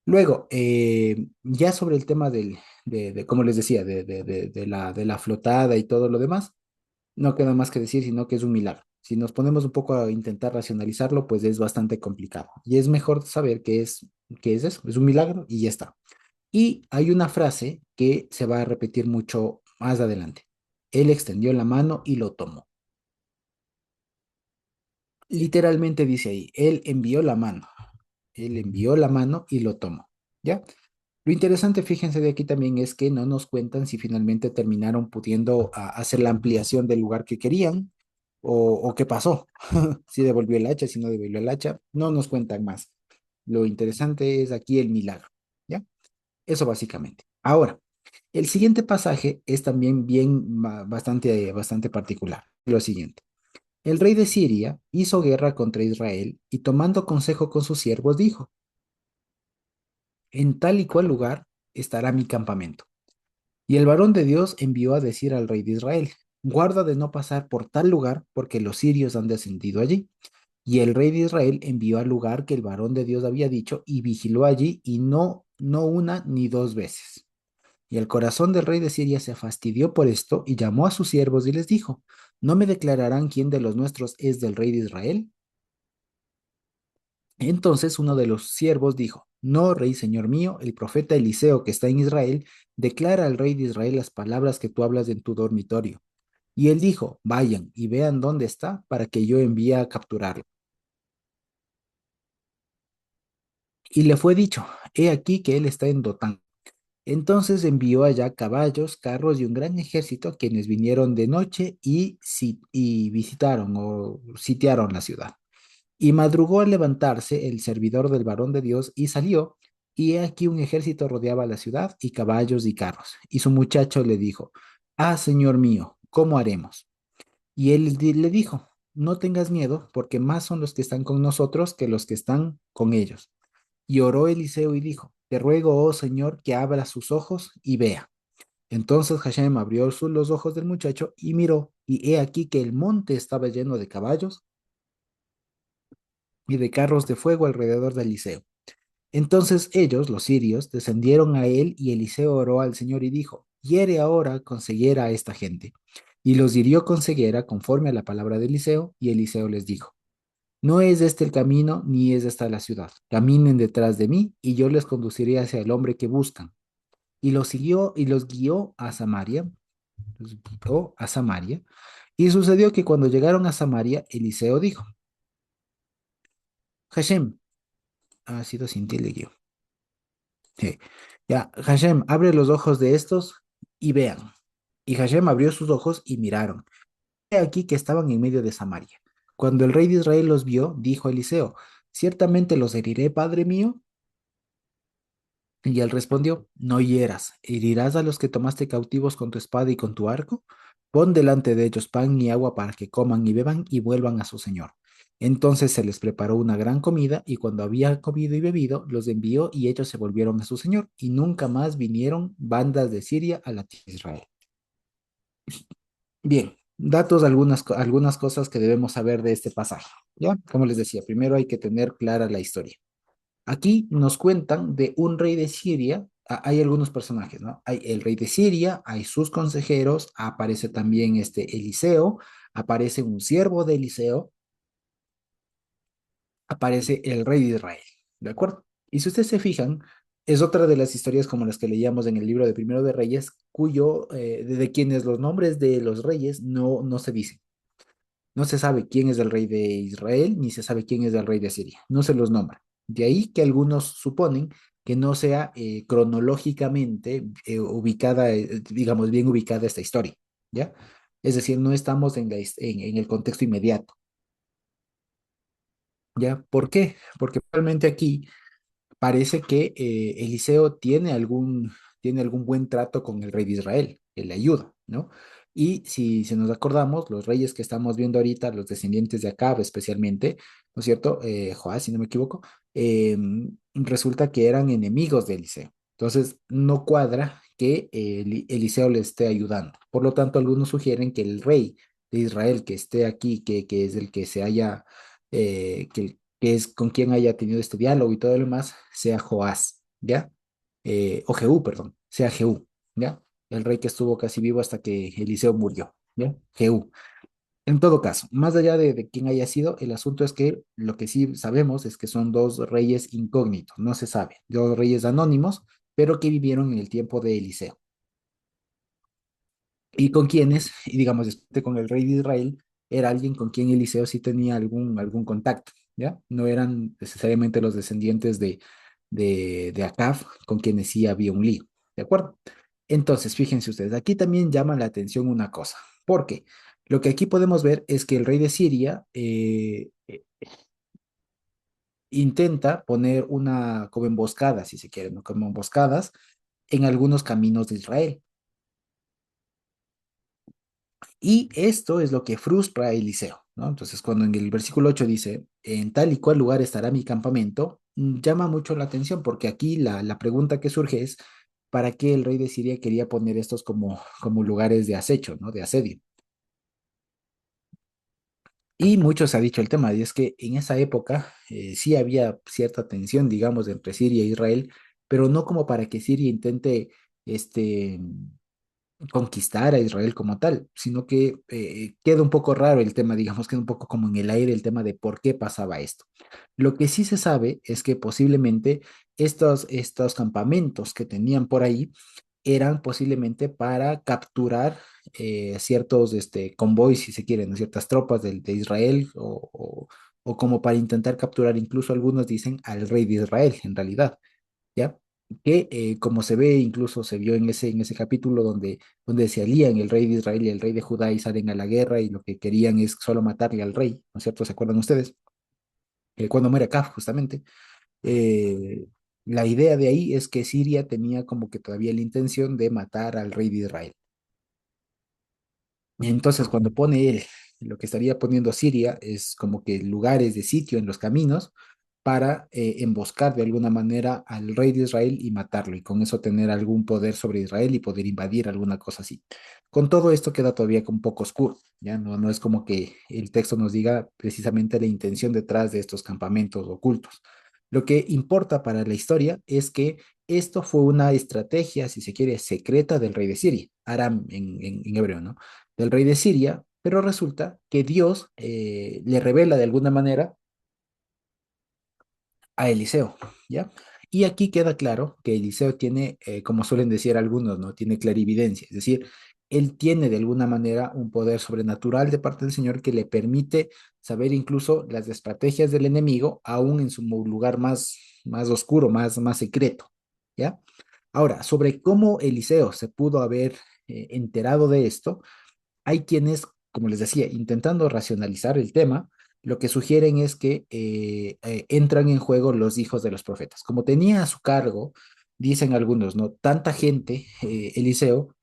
Luego, ya sobre el tema como les decía, de la flotada y todo lo demás, no queda más que decir, sino que es un milagro. Si nos ponemos un poco a intentar racionalizarlo, pues es bastante complicado. Y es mejor saber qué es eso, es un milagro y ya está. Y hay una frase que se va a repetir mucho más adelante. Él extendió la mano y lo tomó. Literalmente dice ahí, él envió la mano y lo tomó. ¿Ya? Lo interesante, fíjense de aquí también, es que no nos cuentan si finalmente terminaron pudiendo hacer la ampliación del lugar que querían o qué pasó. Si devolvió el hacha, si no devolvió el hacha, no nos cuentan más. Lo interesante es aquí el milagro, ¿ya? Eso básicamente. Ahora, el siguiente pasaje es también bastante particular. Lo siguiente. El rey de Siria hizo guerra contra Israel y tomando consejo con sus siervos dijo, en tal y cual lugar estará mi campamento. Y el varón de Dios envió a decir al rey de Israel, guarda de no pasar por tal lugar, porque los sirios han descendido allí. Y el rey de Israel envió al lugar que el varón de Dios había dicho y vigiló allí y no una ni dos veces. Y el corazón del rey de Siria se fastidió por esto y llamó a sus siervos y les dijo, ¿no me declararán quién de los nuestros es del rey de Israel? Entonces uno de los siervos dijo, no, rey señor mío, el profeta Eliseo que está en Israel, declara al rey de Israel las palabras que tú hablas en tu dormitorio. Y él dijo, vayan y vean dónde está para que yo envíe a capturarlo. Y le fue dicho, he aquí que él está en Dotán. Entonces envió allá caballos, carros y un gran ejército, quienes vinieron de noche y visitaron o sitiaron la ciudad. Y madrugó al levantarse el servidor del varón de Dios y salió, y he aquí un ejército rodeaba la ciudad y caballos y carros. Y su muchacho le dijo, ah, señor mío, ¿cómo haremos? Y él le dijo, no tengas miedo, porque más son los que están con nosotros que los que están con ellos. Y oró Eliseo y dijo, te ruego, oh Señor, que abra sus ojos y vea. Entonces Hashem abrió los ojos del muchacho y miró, y he aquí que el monte estaba lleno de caballos y de carros de fuego alrededor de Eliseo. Entonces ellos, los sirios, descendieron a él y Eliseo oró al Señor y dijo, hiere ahora con ceguera a esta gente. Y los hirió con ceguera conforme a la palabra de Eliseo, y Eliseo les dijo, no es este el camino, ni es esta la ciudad. Caminen detrás de mí, y yo les conduciré hacia el hombre que buscan. Y los siguió y los guió a Samaria, los guió a Samaria. Y sucedió que cuando llegaron a Samaria, Eliseo dijo, Hashem, ha sido sin ti le guió. Sí. Ya, Hashem, abre los ojos de estos y vean. Y Hashem abrió sus ojos y miraron. He aquí que estaban en medio de Samaria. Cuando el rey de Israel los vio, dijo a Eliseo, ciertamente los heriré, padre mío. Y él respondió, no hieras, ¿herirás a los que tomaste cautivos con tu espada y con tu arco? Pon delante de ellos pan y agua para que coman y beban y vuelvan a su señor. Entonces se les preparó una gran comida y cuando había comido y bebido, los envió y ellos se volvieron a su señor y nunca más vinieron bandas de Siria a la tierra de Israel. Bien, datos, algunas cosas que debemos saber de este pasaje. ¿Ya? Como les decía, primero hay que tener clara la historia. Aquí nos cuentan de un rey de Siria. Hay algunos personajes, ¿no? Hay el rey de Siria, hay sus consejeros, aparece también este Eliseo, aparece un siervo de Eliseo, aparece el rey de Israel, ¿de acuerdo? Y si ustedes se fijan, es otra de las historias como las que leíamos en el libro de Primero de Reyes, de quienes los nombres de los reyes no se dicen. No se sabe quién es el rey de Israel, ni se sabe quién es el rey de Siria. No se los nombra. De ahí que algunos suponen que no sea cronológicamente ubicada, digamos, bien ubicada esta historia, ¿ya? Es decir, no estamos en el contexto inmediato, ¿ya? ¿Por qué? Porque realmente aquí parece que Eliseo tiene algún buen trato con el rey de Israel, que le ayuda, ¿no? Y si nos acordamos, los reyes que estamos viendo ahorita, los descendientes de Acab especialmente, ¿no es cierto? Joás, si no me equivoco, resulta que eran enemigos de Eliseo. Entonces, no cuadra que Eliseo le esté ayudando. Por lo tanto, algunos sugieren que el rey de Israel que esté aquí, que es el que se haya, que es con quien haya tenido este diálogo y todo lo demás, sea Joás, ¿ya? O Jehú, perdón, sea Jehú, ¿ya? El rey que estuvo casi vivo hasta que Eliseo murió, ¿ya? Jehú. En todo caso, más allá de quién haya sido, el asunto es que lo que sí sabemos es que son dos reyes incógnitos, no se sabe, dos reyes anónimos, pero que vivieron en el tiempo de Eliseo. Y con quienes, y digamos, con el rey de Israel, era alguien con quien Eliseo sí tenía algún contacto, ¿ya? No eran necesariamente los descendientes de Acab, con quienes sí había un lío, ¿de acuerdo? Entonces, fíjense ustedes, aquí también llama la atención una cosa, porque lo que aquí podemos ver es que el rey de Siria intenta poner una como emboscada, si se quiere, ¿no? Como emboscadas en algunos caminos de Israel. Y esto es lo que frustra a Eliseo, ¿no? Entonces, cuando en el versículo 8 dice, en tal y cual lugar estará mi campamento, llama mucho la atención porque aquí la pregunta que surge es, ¿para qué el rey de Siria quería poner estos como lugares de acecho, ¿no? De asedio. Y mucho se ha dicho el tema, y es que en esa época sí había cierta tensión, digamos, entre Siria e Israel, pero no como para que Siria intente, este, conquistar a Israel como tal, sino que queda un poco raro el tema, digamos, queda un poco como en el aire el tema de por qué pasaba esto. Lo que sí se sabe es que posiblemente estos campamentos que tenían por ahí eran posiblemente para capturar ciertos convoys, si se quieren, ¿no? Ciertas tropas de Israel o como para intentar capturar, incluso algunos dicen al rey de Israel, en realidad. ¿Ya? Que como se ve, incluso se vio en ese capítulo donde se alían el rey de Israel y el rey de Judá y salen a la guerra y lo que querían es solo matarle al rey, ¿no es cierto? ¿Se acuerdan ustedes? Cuando muere Acab, justamente. Eh, la idea de ahí es que Siria tenía como que todavía la intención de matar al rey de Israel. Entonces, cuando pone él lo que estaría poniendo Siria es como que lugares de sitio en los caminos para emboscar de alguna manera al rey de Israel y matarlo, y con eso tener algún poder sobre Israel y poder invadir alguna cosa así. Con todo esto queda todavía un poco oscuro, ¿ya? No es como que el texto nos diga precisamente la intención detrás de estos campamentos ocultos. Lo que importa para la historia es que esto fue una estrategia, si se quiere, secreta del rey de Siria, Aram en hebreo, ¿no? Del rey de Siria, pero resulta que Dios le revela de alguna manera a Eliseo, ¿ya? Y aquí queda claro que Eliseo tiene, como suelen decir algunos, ¿no? Tiene clarividencia, es decir, él tiene de alguna manera un poder sobrenatural de parte del Señor que le permite saber incluso las estrategias del enemigo, aún en su lugar más oscuro, más secreto, ¿ya? Ahora, sobre cómo Eliseo se pudo haber enterado de esto, hay quienes, como les decía, intentando racionalizar el tema, lo que sugieren es que entran en juego los hijos de los profetas. Como tenía a su cargo, dicen algunos, ¿no? Tanta gente, Eliseo,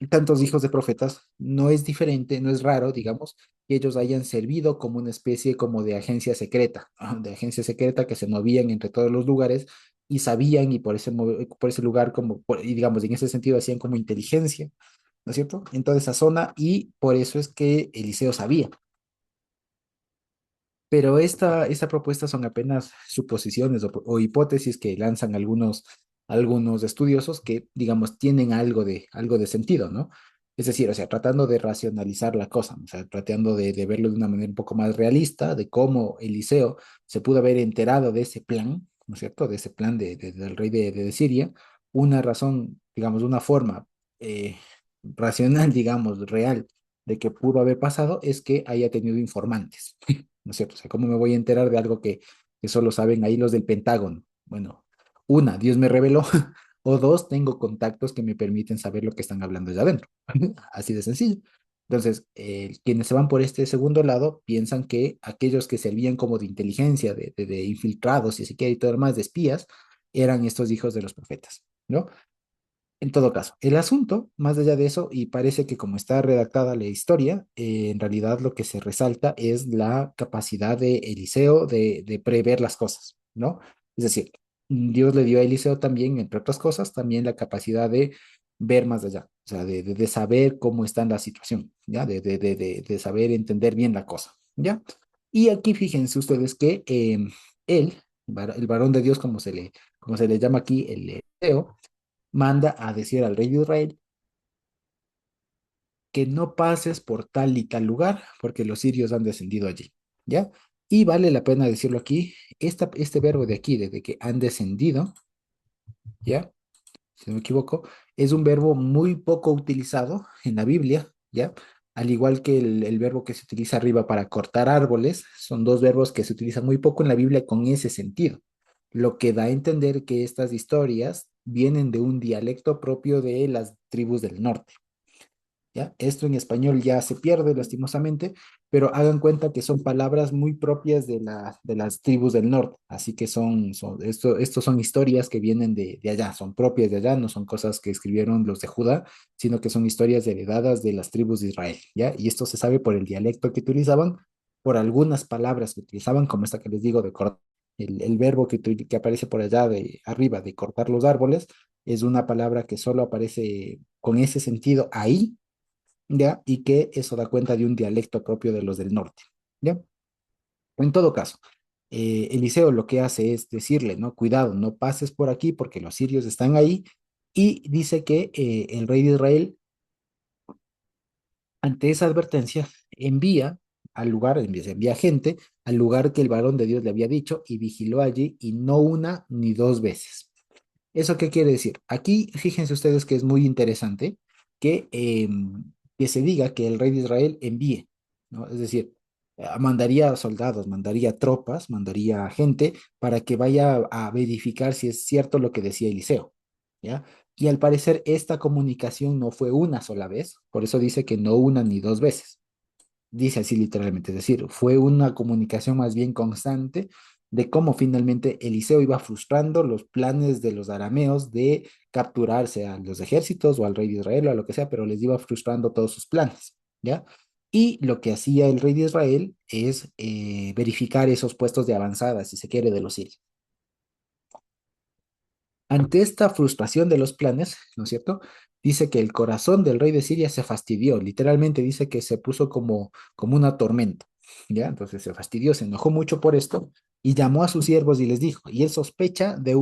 tantos hijos de profetas, no es diferente, no es raro, digamos, que ellos hayan servido como una especie como de agencia secreta, de agencia secreta que se movían entre todos los lugares y sabían y por ese lugar como, y digamos, en ese sentido hacían como inteligencia, ¿no es cierto? En toda esa zona, y por eso es que Eliseo sabía. Pero esta propuesta son apenas suposiciones o hipótesis que lanzan algunos estudiosos que, digamos, tienen algo de sentido, ¿no? Es decir, o sea, tratando de racionalizar la cosa, o sea, tratando de verlo de una manera un poco más realista, de cómo Eliseo se pudo haber enterado de ese plan, ¿no es cierto? De ese plan del rey de Siria. Una razón, digamos, una forma eh, racional, digamos, real, de que pudo haber pasado es que haya tenido informantes. ¿No es cierto? O sea, ¿cómo me voy a enterar de algo que solo saben ahí los del Pentágono? Bueno, una, Dios me reveló, o dos, tengo contactos que me permiten saber lo que están hablando allá adentro. Así de sencillo. Entonces, quienes se van por este segundo lado piensan que aquellos que servían como de inteligencia, de infiltrados, si se quiere, y todo lo demás, de espías, eran estos hijos de los profetas, ¿no? En todo caso, el asunto, más allá de eso, y parece que como está redactada la historia, en realidad lo que se resalta es la capacidad de Eliseo de prever las cosas, ¿no? Es decir, Dios le dio a Eliseo también, entre otras cosas, también la capacidad de ver más allá, o sea, de saber cómo está en la situación, ¿ya? De saber entender bien la cosa, ¿ya? Y aquí fíjense ustedes que él, el varón de Dios, como se le llama aquí, el Eliseo, manda a decir al rey de Israel que no pases por tal y tal lugar, porque los sirios han descendido allí, ¿ya? Y vale la pena decirlo aquí, este verbo de aquí, desde que han descendido, ¿ya? Si no me equivoco, es un verbo muy poco utilizado en la Biblia, ¿ya? Al igual que el verbo que se utiliza arriba para cortar árboles, son dos verbos que se utilizan muy poco en la Biblia con ese sentido, lo que da a entender que estas historias vienen de un dialecto propio de las tribus del norte. ¿Ya? Esto en español ya se pierde lastimosamente, pero hagan cuenta que son palabras muy propias de las tribus del norte, así que estos son historias que vienen de allá, son propias de allá, no son cosas que escribieron los de Judá, sino que son historias heredadas de las tribus de Israel, ¿ya? Y esto se sabe por el dialecto que utilizaban, por algunas palabras que utilizaban, como esta que les digo de cortar, el verbo que aparece por allá de arriba, de cortar los árboles, es una palabra que solo aparece con ese sentido ahí, ¿ya? Y que eso da cuenta de un dialecto propio de los del norte, ¿ya? En todo caso, Eliseo lo que hace es decirle, ¿no? Cuidado, no pases por aquí porque los sirios están ahí, y dice que el rey de Israel, ante esa advertencia, envía gente al lugar que el varón de Dios le había dicho y vigiló allí, y no una ni dos veces. ¿Eso qué quiere decir? Aquí fíjense ustedes que es muy interesante que, que se diga que el rey de Israel envíe, ¿no? Es decir, mandaría soldados, mandaría tropas, mandaría gente para que vaya a verificar si es cierto lo que decía Eliseo, ¿ya? Y al parecer esta comunicación no fue una sola vez, por eso dice que no una ni dos veces, dice así literalmente, es decir, fue una comunicación más bien constante de cómo finalmente Eliseo iba frustrando los planes de los arameos de capturarse a los ejércitos o al rey de Israel o a lo que sea, pero les iba frustrando todos sus planes, ¿ya? Y lo que hacía el rey de Israel es verificar esos puestos de avanzada, si se quiere, de los sirios. Ante esta frustración de los planes, ¿no es cierto? Dice que el corazón del rey de Siria se fastidió, literalmente dice que se puso como una tormenta, ¿ya? Entonces se fastidió, se enojó mucho por esto y llamó a sus siervos y les dijo, y él sospecha de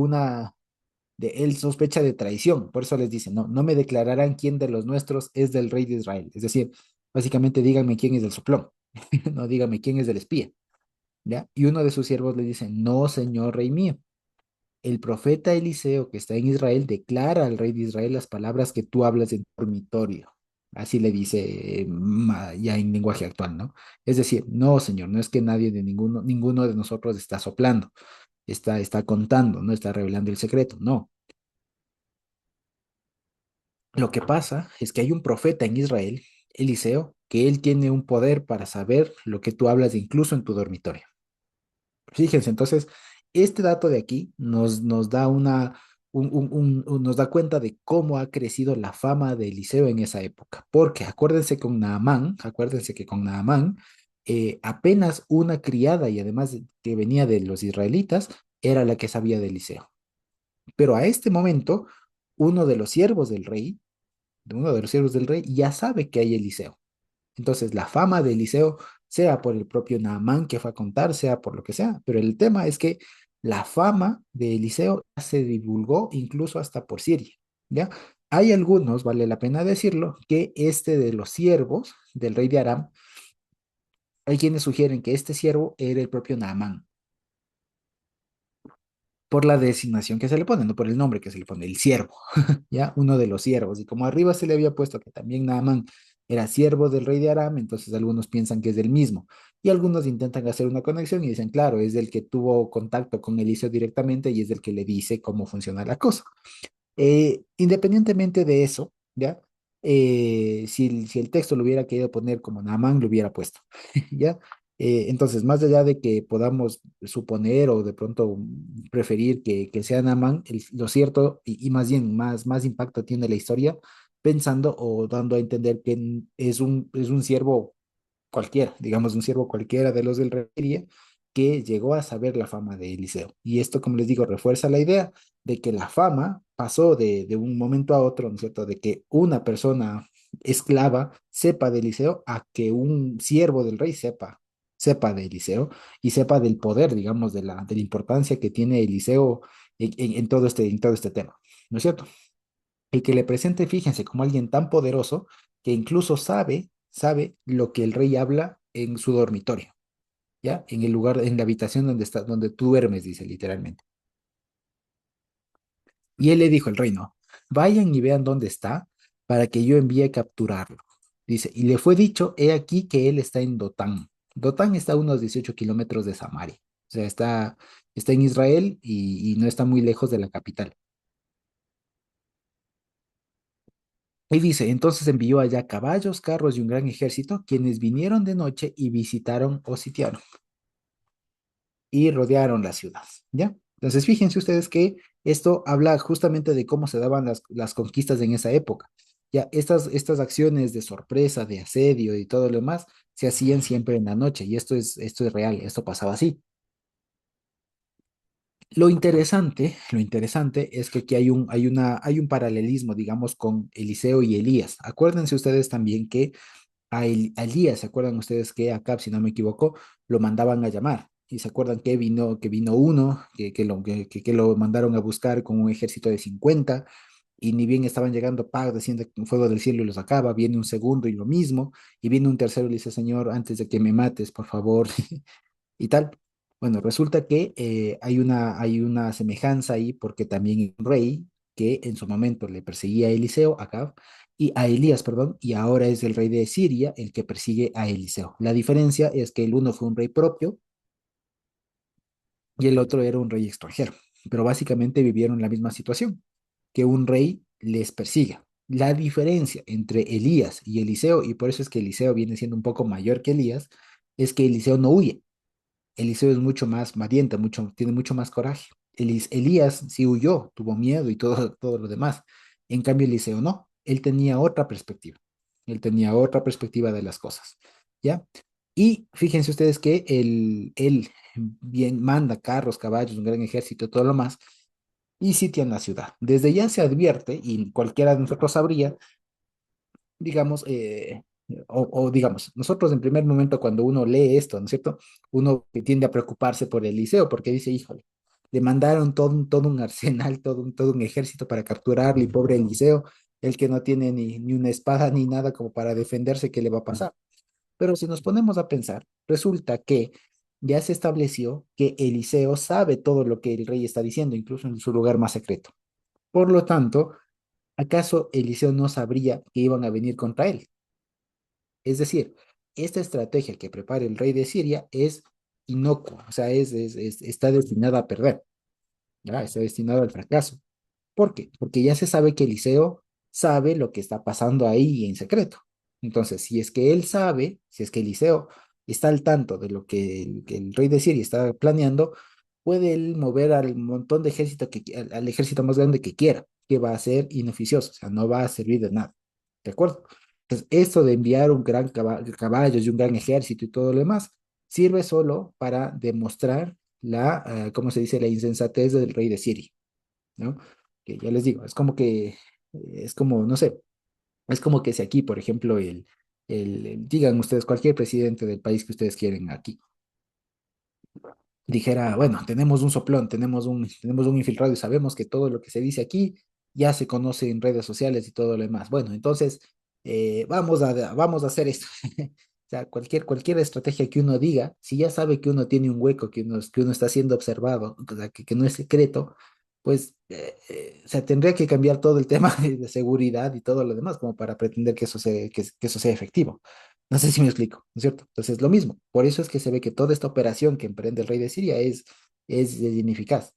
traición, por eso les dice, no, no me declararán quién de los nuestros es del rey de Israel, es decir, básicamente díganme quién es del soplón, no díganme quién es del espía, ¿ya? Y uno de sus siervos le dice, no, señor rey mío, el profeta Eliseo, que está en Israel, declara al rey de Israel las palabras que tú hablas en dormitorio. Así le dice ya en lenguaje actual, ¿no? Es decir, no, señor, no es que nadie de ninguno de nosotros está soplando, está contando, no está revelando el secreto, no. Lo que pasa es que hay un profeta en Israel, Eliseo, que él tiene un poder para saber lo que tú hablas incluso en tu dormitorio. Fíjense, entonces, este dato de aquí nos da nos da cuenta de cómo ha crecido la fama de Eliseo en esa época. Porque acuérdense que con Naamán, apenas una criada y además que venía de los israelitas, era la que sabía de Eliseo. Pero a este momento, uno de los siervos del rey, uno de los siervos del rey, ya sabe que hay Eliseo. Entonces, la fama de Eliseo, sea por el propio Naamán que fue a contar, sea por lo que sea, pero el tema es que la fama de Eliseo ya se divulgó incluso hasta por Siria, ¿ya? Hay algunos, vale la pena decirlo, que este de los siervos del rey de Aram, hay quienes sugieren que este siervo era el propio Naamán, por la designación que se le pone, no por el nombre que se le pone, el siervo, ¿ya? Uno de los siervos. Y como arriba se le había puesto que también Naamán era siervo del rey de Aram, entonces algunos piensan que es del mismo. Y algunos intentan hacer una conexión y dicen, claro, es del que tuvo contacto con Eliseo directamente y es del que le dice cómo funciona la cosa. Independientemente de eso, ¿ya? Si el texto lo hubiera querido poner como Naamán, lo hubiera puesto, ¿ya? Entonces, más allá de que podamos suponer o de pronto preferir que sea Naamán, lo cierto y más bien más impacto tiene la historia pensando o dando a entender que es un siervo cualquiera, digamos un siervo cualquiera de los del rey Siria, que llegó a saber la fama de Eliseo. Y esto, como les digo, refuerza la idea de que la fama pasó de un momento a otro, ¿no es cierto?, de que una persona esclava sepa de Eliseo a que un siervo del rey sepa de Eliseo y sepa del poder, digamos, de la importancia que tiene Eliseo en todo este tema, ¿no es cierto? El que le presente, fíjense, como alguien tan poderoso que incluso sabe lo que el rey habla en su dormitorio, ¿ya? En el lugar, en la habitación donde tú duermes, dice literalmente. Y él le dijo, el rey, no, vayan y vean dónde está para que yo envíe a capturarlo. Dice, y le fue dicho, he aquí que él está en Dotán. Dotán está a unos 18 kilómetros de Samaria. O sea, está en Israel y no está muy lejos de la capital. Y dice, entonces envió allá caballos, carros y un gran ejército, quienes vinieron de noche y visitaron o sitiaron y rodearon la ciudad, ¿ya? Entonces fíjense ustedes que esto habla justamente de cómo se daban las conquistas en esa época. Ya, estas acciones de sorpresa, de asedio y todo lo demás se hacían siempre en la noche y esto es real, esto pasaba así. Lo interesante es que aquí hay un paralelismo, digamos, con Eliseo y Elías. Acuérdense ustedes también que a Elías, ¿se acuerdan ustedes que Acab, si no me equivoco, lo mandaban a llamar? Y se acuerdan que vino uno, que lo mandaron a buscar con un ejército de 50, y ni bien estaban llegando, desciende un fuego del cielo y los acaba, viene un segundo y lo mismo, y viene un tercero y le dice, Señor, antes de que me mates, por favor, y tal. Bueno, resulta que hay una semejanza ahí porque también hay un rey que en su momento le perseguía a Eliseo, Acab, y a Elías, perdón, y ahora es el rey de Siria el que persigue a Eliseo. La diferencia es que el uno fue un rey propio y el otro era un rey extranjero, pero básicamente vivieron la misma situación, que un rey les persiga. La diferencia entre Elías y Eliseo, y por eso es que Eliseo viene siendo un poco mayor que Elías, es que Eliseo no huye. Eliseo es mucho más valiente, tiene mucho más coraje. Elías sí huyó, tuvo miedo y todo lo demás. En cambio, Eliseo no. Él tenía otra perspectiva. Él tenía otra perspectiva de las cosas. ¿ya? Y fíjense ustedes que él bien manda carros, caballos, un gran ejército, todo lo más, y sitian la ciudad. Desde ya se advierte, y cualquiera de nosotros sabría, digamos, o digamos, nosotros en primer momento cuando uno lee esto, ¿no es cierto? Uno que tiende a preocuparse por Eliseo porque dice, híjole, le mandaron todo un arsenal, todo un ejército para capturarle, y pobre Eliseo, el que no tiene ni una espada ni nada como para defenderse, ¿qué le va a pasar? Pero si nos ponemos a pensar, resulta que ya se estableció que Eliseo sabe todo lo que el rey está diciendo, incluso en su lugar más secreto. Por lo tanto, ¿acaso Eliseo no sabría que iban a venir contra él? Es decir, esta estrategia que prepara el rey de Siria es inocua, o sea, está destinada a perder, ¿ya? Está destinada al fracaso. ¿Por qué? Porque ya se sabe que Eliseo sabe lo que está pasando ahí en secreto. Entonces, si es que él sabe, si es que Eliseo está al tanto de lo que el rey de Siria está planeando, puede él mover al montón de ejército al ejército más grande que quiera, que va a ser inoficioso, o sea, no va a servir de nada. ¿De acuerdo? Entonces, esto de enviar un gran caballo y un gran ejército y todo lo demás, sirve solo para demostrar ¿cómo se dice?, la insensatez del rey de Siria, ¿no? Que ya les digo, es como, no sé, es como que si aquí, por ejemplo, digan ustedes, cualquier presidente del país que ustedes quieren aquí, dijera, bueno, tenemos un soplón, tenemos un infiltrado y sabemos que todo lo que se dice aquí ya se conoce en redes sociales y todo lo demás. Bueno, entonces, vamos a hacer esto. O sea, cualquier estrategia que uno diga, si ya sabe que uno tiene un hueco, que uno está siendo observado, o sea, que no es secreto, pues, o sea, tendría que cambiar todo el tema de seguridad y todo lo demás como para pretender que eso sea efectivo. No sé si me explico, ¿no es cierto? Entonces, lo mismo. Por eso es que se ve que toda esta operación que emprende el rey de Siria es ineficaz.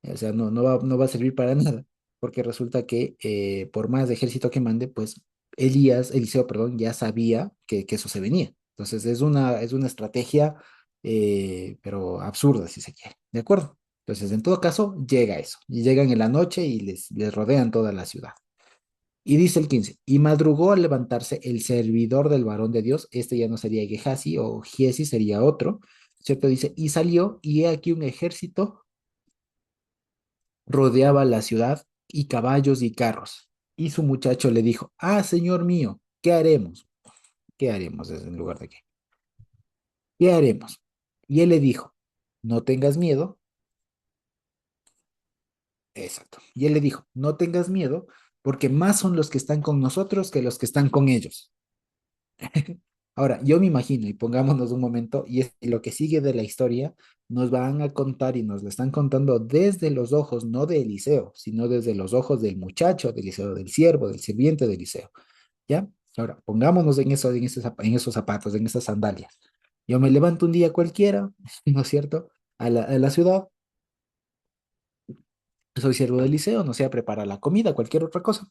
O sea, no va a servir para nada, porque resulta que por más ejército que mande, pues Eliseo, perdón, ya sabía que eso se venía. Entonces, es una estrategia, pero absurda, si se quiere. ¿De acuerdo? Entonces, en todo caso, llega eso. Y llegan en la noche y les rodean toda la ciudad. Y dice el 15, y madrugó al levantarse el servidor del varón de Dios, este ya no sería Gehazi o Giesi, sería otro, ¿cierto? Dice, y salió, y he aquí un ejército rodeaba la ciudad, y caballos y carros. Y su muchacho le dijo, ah, señor mío, ¿qué haremos? ¿Qué haremos en lugar de qué? ¿Qué haremos? Y él le dijo, no tengas miedo. Exacto. Y él le dijo, no tengas miedo, porque más son los que están con nosotros que los que están con ellos. Ahora, yo me imagino, y pongámonos un momento, y es lo que sigue de la historia, nos van a contar y nos lo están contando desde los ojos, no de Eliseo, sino desde los ojos del muchacho de Eliseo, del siervo, del sirviente de Eliseo, ¿ya? Ahora, pongámonos en esos zapatos, en esas sandalias. Yo me levanto un día cualquiera, ¿no es cierto? A la ciudad, soy siervo del liceo, no sé, prepara la comida, cualquier cosa.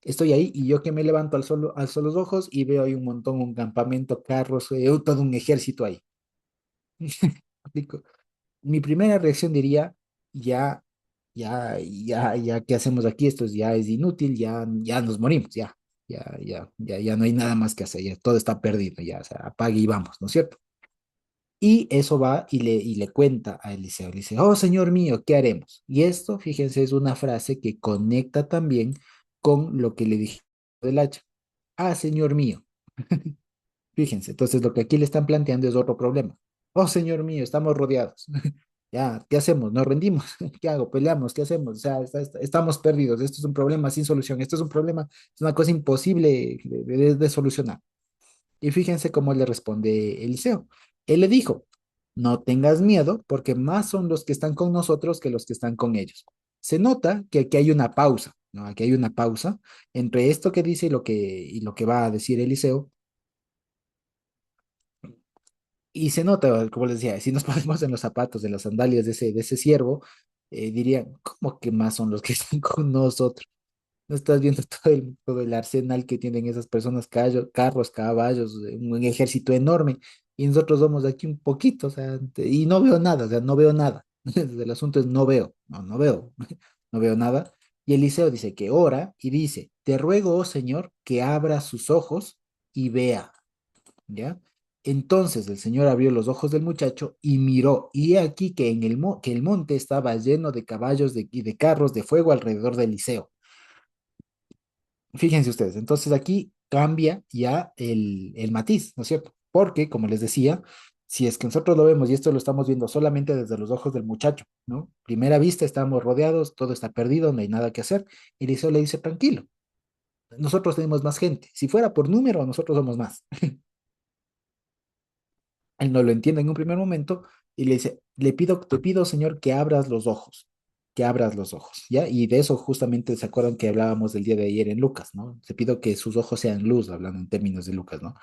Estoy ahí y yo que me levanto alzo los ojos y veo ahí un montón, un campamento, carros, todo un ejército ahí. Explico. Mi primera reacción diría, ya, ¿qué hacemos aquí? Esto ya es inútil, ya nos morimos, ya no hay nada más que hacer, ya todo está perdido, ya, o sea, apague y vamos, ¿no es cierto? Y eso va y le cuenta a Eliseo. Le dice, oh Señor mío, ¿qué haremos? Y esto, fíjense, es una frase que conecta también con lo que le dije del hacha. Ah, Señor mío. Fíjense, entonces lo que aquí le están planteando es otro problema. Oh Señor mío, estamos rodeados. Ya, ¿qué hacemos? ¿Nos rendimos? ¿Qué hago? ¿Peleamos? ¿Qué hacemos? O sea, estamos perdidos. Esto es un problema sin solución. Esto es un problema, es una cosa imposible de solucionar. Y fíjense cómo le responde Eliseo. Él le dijo, no tengas miedo, porque más son los que están con nosotros que los que están con ellos. Se nota que aquí hay una pausa, ¿no? Aquí hay una pausa entre esto que dice y lo que va a decir Eliseo. Y se nota, como les decía, si nos ponemos en los zapatos, en las sandalias de ese siervo, dirían, ¿cómo que más son los que están con nosotros? No estás viendo todo el arsenal que tienen esas personas, carros, caballos, un ejército enorme, y nosotros somos aquí un poquito, o sea, y no veo nada, o sea, no veo nada. El asunto es no veo, no veo, no veo nada. Y Eliseo dice que ora y dice, te ruego, oh Señor, que abra sus ojos y vea. ¿ya? Entonces el Señor abrió los ojos del muchacho y miró, y he aquí que, que el monte estaba lleno de caballos y de carros de fuego alrededor de Eliseo. Fíjense ustedes, entonces aquí cambia ya el matiz, ¿no es cierto? Porque, como les decía, si es que nosotros lo vemos y esto lo estamos viendo solamente desde los ojos del muchacho, ¿no? Primera vista, estamos rodeados, todo está perdido, no hay nada que hacer. Eliseo le dice, tranquilo, nosotros tenemos más gente. Si fuera por número, nosotros somos más. Él no lo entiende en un primer momento y le dice, te pido, Señor, que abras los ojos, que abras los ojos, ¿ya? Y de eso justamente se acuerdan que hablábamos del día de ayer en Lucas, ¿no? Te pido que sus ojos sean luz, hablando en términos de Lucas, ¿no?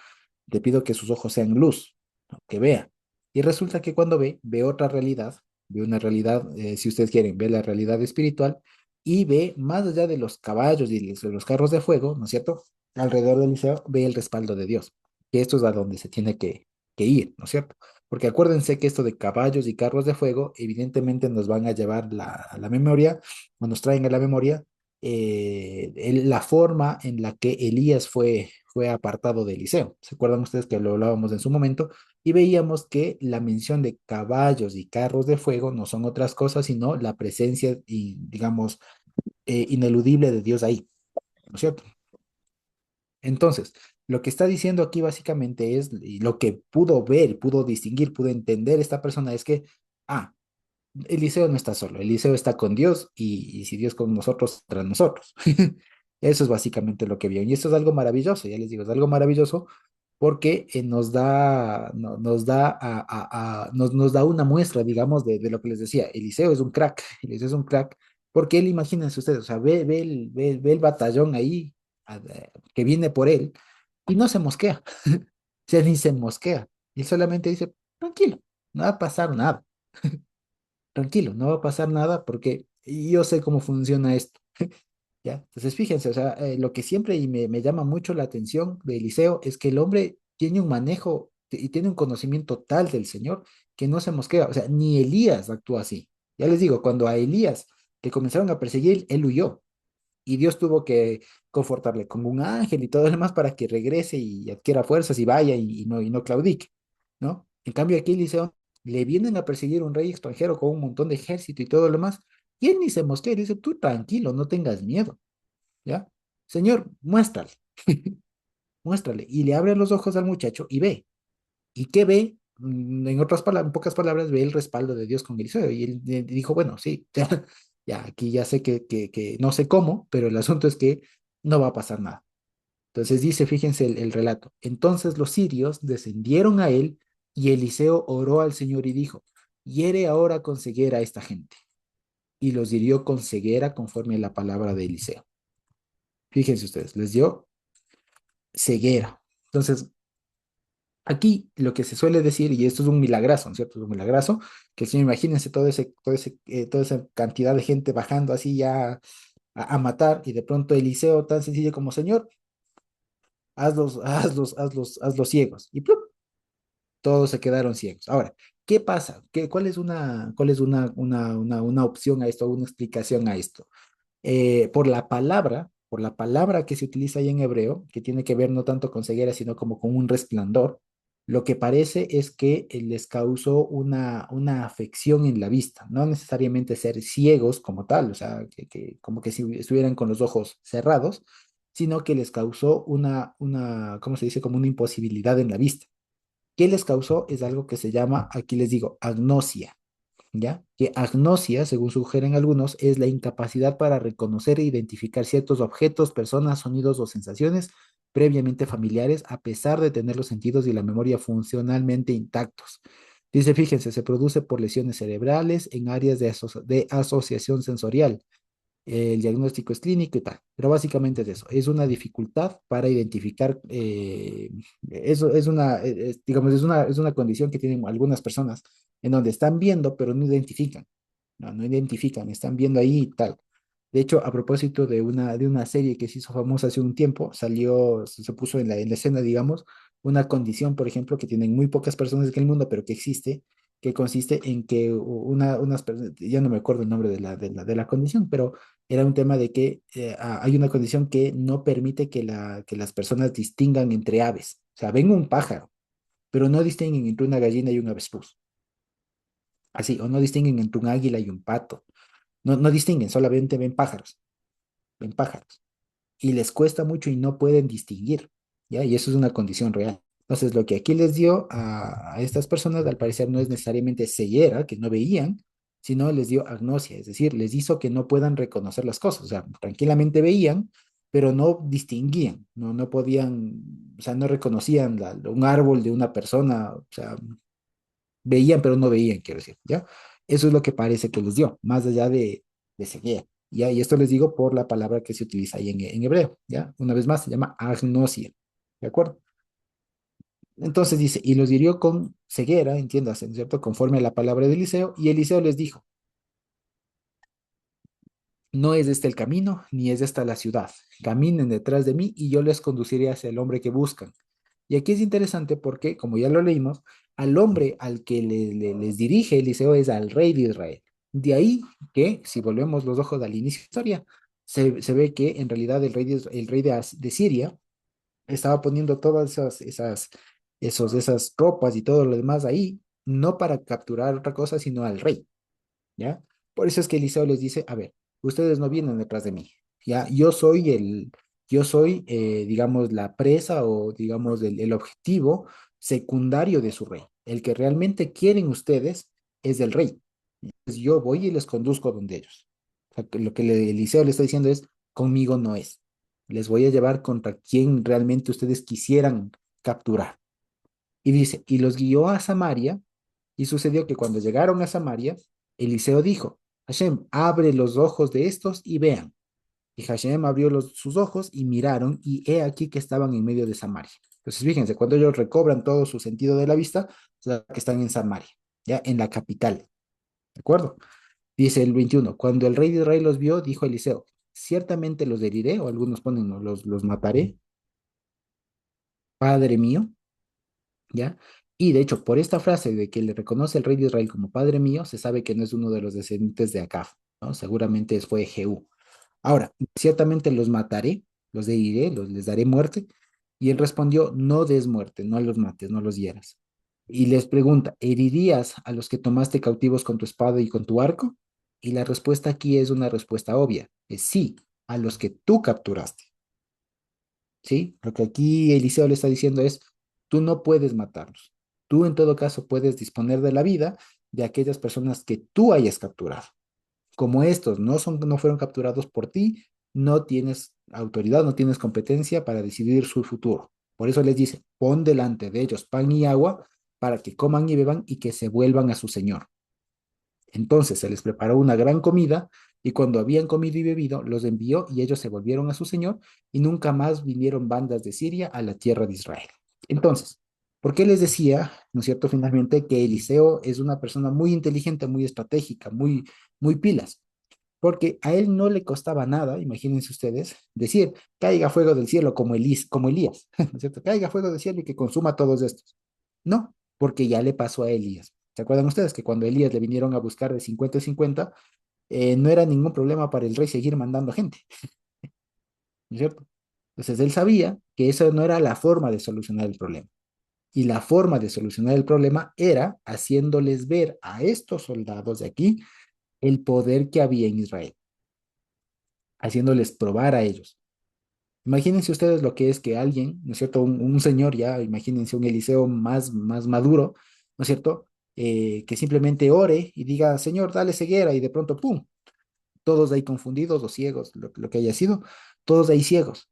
Te pido que sus ojos sean luz, ¿no? Que vea. Y resulta que cuando ve otra realidad, ve una realidad, si ustedes quieren, ve la realidad espiritual y ve más allá de los caballos y de los carros de fuego, ¿no es cierto? Alrededor del liceo ve el respaldo de Dios, que esto es a donde se tiene que ir, ¿no es cierto? Porque acuérdense que esto de caballos y carros de fuego, evidentemente nos van a llevar a la memoria, o nos traen a la memoria la forma en la que Elías fue apartado de Eliseo. ¿Se acuerdan ustedes que lo hablábamos en su momento? Y veíamos que la mención de caballos y carros de fuego no son otras cosas, sino la presencia y, digamos, ineludible de Dios ahí, ¿no es cierto? Entonces, lo que está diciendo aquí básicamente es, y lo que pudo ver, pudo distinguir, pudo entender esta persona es que, ah, Eliseo no está solo, Eliseo está con Dios y si Dios con nosotros, tras nosotros. Eso es básicamente lo que vio. Y esto es algo maravilloso, ya les digo, es algo maravilloso porque nos da una muestra, digamos, de lo que les decía. Eliseo es un crack, Eliseo es un crack, porque él, imagínense ustedes, o sea, ve el batallón ahí que viene por él y no se mosquea, o sea, ni se mosquea. Él solamente dice, tranquilo, no va a pasar nada, tranquilo, no va a pasar nada porque yo sé cómo funciona esto. ¿Ya? Entonces, fíjense, o sea, lo que siempre y me llama mucho la atención de Eliseo es que el hombre tiene un manejo y tiene un conocimiento tal del Señor que no se mosquea, o sea, ni Elías actúa así. Ya les digo, cuando a Elías le comenzaron a perseguir, él huyó y Dios tuvo que confortarle como un ángel y todo lo demás para que regrese y adquiera fuerzas y vaya y no claudique, ¿no? En cambio, aquí Eliseo le vienen a perseguir un rey extranjero con un montón de ejército y todo lo demás, y él ni se mosquea, y dice, tú tranquilo, no tengas miedo. ¿Ya? Señor, muéstrale, muéstrale. Y le abre los ojos al muchacho y ve. ¿Y qué ve? En otras palabras, en pocas palabras, ve el respaldo de Dios con Eliseo. Y él dijo, bueno, sí, ya aquí ya sé que no sé cómo, pero el asunto es que no va a pasar nada. Entonces dice, fíjense el relato. Entonces los sirios descendieron a él y Eliseo oró al Señor y dijo, hiere ahora con ceguera a esta gente. Y los hirió con ceguera conforme a la palabra de Eliseo. Fíjense ustedes, les dio ceguera. Entonces, aquí lo que se suele decir, y esto es un milagrazo, ¿no es cierto? Es un milagrazo, que si imagínense toda esa cantidad de gente bajando así ya a matar, y de pronto Eliseo tan sencillo como, Señor, hazlos ciegos. Y ¡plum! Todos se quedaron ciegos. Ahora, ¿qué pasa? ¿Cuál es una opción a esto, una explicación a esto? Por la palabra que se utiliza ahí en hebreo, que tiene que ver no tanto con ceguera, sino como con un resplandor, lo que parece es que les causó una afección en la vista, no necesariamente ser ciegos como tal, o sea, como que si estuvieran con los ojos cerrados, sino que les causó ¿cómo se dice? Como una imposibilidad en la vista. ¿Qué les causó? Es algo que se llama, aquí les digo, agnosia. ¿Ya? Que agnosia, según sugieren algunos, es la incapacidad para reconocer e identificar ciertos objetos, personas, sonidos o sensaciones previamente familiares, a pesar de tener los sentidos y la memoria funcionalmente intactos. Dice, fíjense, se produce por lesiones cerebrales en áreas de asociación sensorial. El diagnóstico es clínico y tal, pero básicamente es eso, es una dificultad para identificar, eso digamos, es una condición que tienen algunas personas en donde están viendo, pero no identifican, no identifican, están viendo ahí y tal. De hecho, a propósito de una serie que se hizo famosa hace un tiempo, se puso en la escena, digamos, una condición, por ejemplo, que tienen muy pocas personas en el mundo, pero que existe, que consiste en que unas personas, ya no me acuerdo el nombre de la condición, pero era un tema de que hay una condición que no permite que las personas distingan entre aves. O sea, ven un pájaro, pero no distinguen entre una gallina y un avestruz. Así, o no distinguen entre un águila y un pato. No distinguen, solamente ven pájaros. Y les cuesta mucho y no pueden distinguir, ¿ya? Y eso es una condición real. Entonces, lo que aquí les dio a estas personas, al parecer, no es necesariamente ceguera, que no veían, sino les dio agnosia, es decir, les hizo que no puedan reconocer las cosas. O sea, tranquilamente veían, pero no distinguían, no podían, o sea, no reconocían un árbol de una persona, o sea, veían, pero no veían, quiero decir, ¿ya? Eso es lo que parece que les dio, más allá de ceguera, ¿ya? Y esto les digo por la palabra que se utiliza ahí en hebreo, ¿ya? Una vez más, se llama agnosia, ¿de acuerdo? Entonces dice, y los hirió con ceguera, entiéndase, ¿no es cierto? Conforme a la palabra de Eliseo, y Eliseo les dijo, no es este el camino, ni es esta la ciudad. Caminen detrás de mí y yo les conduciré hacia el hombre que buscan. Y aquí es interesante porque, como ya lo leímos, al hombre al que les dirige Eliseo es al rey de Israel. De ahí que, si volvemos los ojos al inicio de la historia, se ve que en realidad el rey de Siria estaba poniendo todas esas tropas y todo lo demás ahí, no para capturar otra cosa, sino al rey. ¿Ya? Por eso es que Eliseo les dice, a ver, ustedes no vienen detrás de mí, ¿ya? Yo soy, digamos, la presa o, digamos, el objetivo secundario de su rey. El que realmente quieren ustedes es el rey. Entonces, yo voy y les conduzco donde ellos. O sea, que lo que Eliseo le está diciendo es, conmigo no es. Les voy a llevar contra quien realmente ustedes quisieran capturar. Y dice, y los guió a Samaria, y sucedió que cuando llegaron a Samaria, Eliseo dijo, Hashem, abre los ojos de estos y vean. Y Hashem abrió sus ojos y miraron, y he aquí que estaban en medio de Samaria. Entonces, fíjense, cuando ellos recobran todo su sentido de la vista, o sea, que están en Samaria, ya en la capital, ¿de acuerdo? Dice el 21, cuando el rey de Israel los vio, dijo Eliseo, ciertamente los heriré, o algunos ponen, "No, los mataré, padre mío, ¿ya? Y de hecho, por esta frase de que le reconoce el rey de Israel como padre mío, se sabe que no es uno de los descendientes de Acab, ¿no? Seguramente fue Jehú. Ahora, ciertamente los mataré, los heriré, les daré muerte. Y él respondió, no des muerte, no los mates, no los hieras. Y les pregunta, ¿herirías a los que tomaste cautivos con tu espada y con tu arco? Y la respuesta aquí es una respuesta obvia, es sí, a los que tú capturaste. ¿Sí? Lo que aquí Eliseo le está diciendo es, tú no puedes matarlos. Tú en todo caso puedes disponer de la vida de aquellas personas que tú hayas capturado. Como estos no fueron capturados por ti, no tienes autoridad, no tienes competencia para decidir su futuro. Por eso les dice, pon delante de ellos pan y agua para que coman y beban y que se vuelvan a su señor. Entonces se les preparó una gran comida y cuando habían comido y bebido, los envió y ellos se volvieron a su señor y nunca más vinieron bandas de Siria a la tierra de Israel. Entonces, ¿por qué les decía, no es cierto, finalmente, que Eliseo es una persona muy inteligente, muy estratégica, muy pilas? Porque a él no le costaba nada, imagínense ustedes, decir, caiga fuego del cielo como Elías, ¿no es cierto? Caiga fuego del cielo y que consuma todos estos. No, porque ya le pasó a Elías. ¿Se acuerdan ustedes que cuando Elías le vinieron a buscar de 50 y 50, no era ningún problema para el rey seguir mandando gente, ¿no es cierto? Entonces él sabía que esa no era la forma de solucionar el problema. Y la forma de solucionar el problema era haciéndoles ver a estos soldados de aquí el poder que había en Israel, haciéndoles probar a ellos. Imagínense ustedes lo que es que alguien, ¿no es cierto? Un señor ya, imagínense un Eliseo más maduro, ¿no es cierto? Que simplemente ore y diga, Señor, dale ceguera, y de pronto, ¡pum! Todos ahí confundidos o ciegos, lo que haya sido, todos ahí ciegos.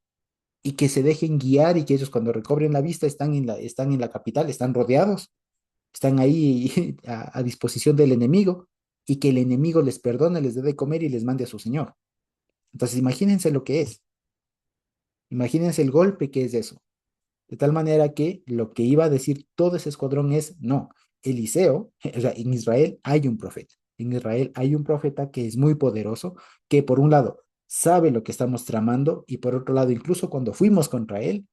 Y que se dejen guiar y que ellos cuando recobren la vista están en la capital, están rodeados, están ahí a disposición del enemigo y que el enemigo les perdone, les dé de comer y les mande a su Señor. Entonces, imagínense lo que es. Imagínense el golpe que es eso. De tal manera que lo que iba a decir todo ese escuadrón es, no, Eliseo, o sea, en Israel hay un profeta. En Israel hay un profeta que es muy poderoso, que por un lado sabe lo que estamos tramando y por otro lado, incluso cuando fuimos contra él,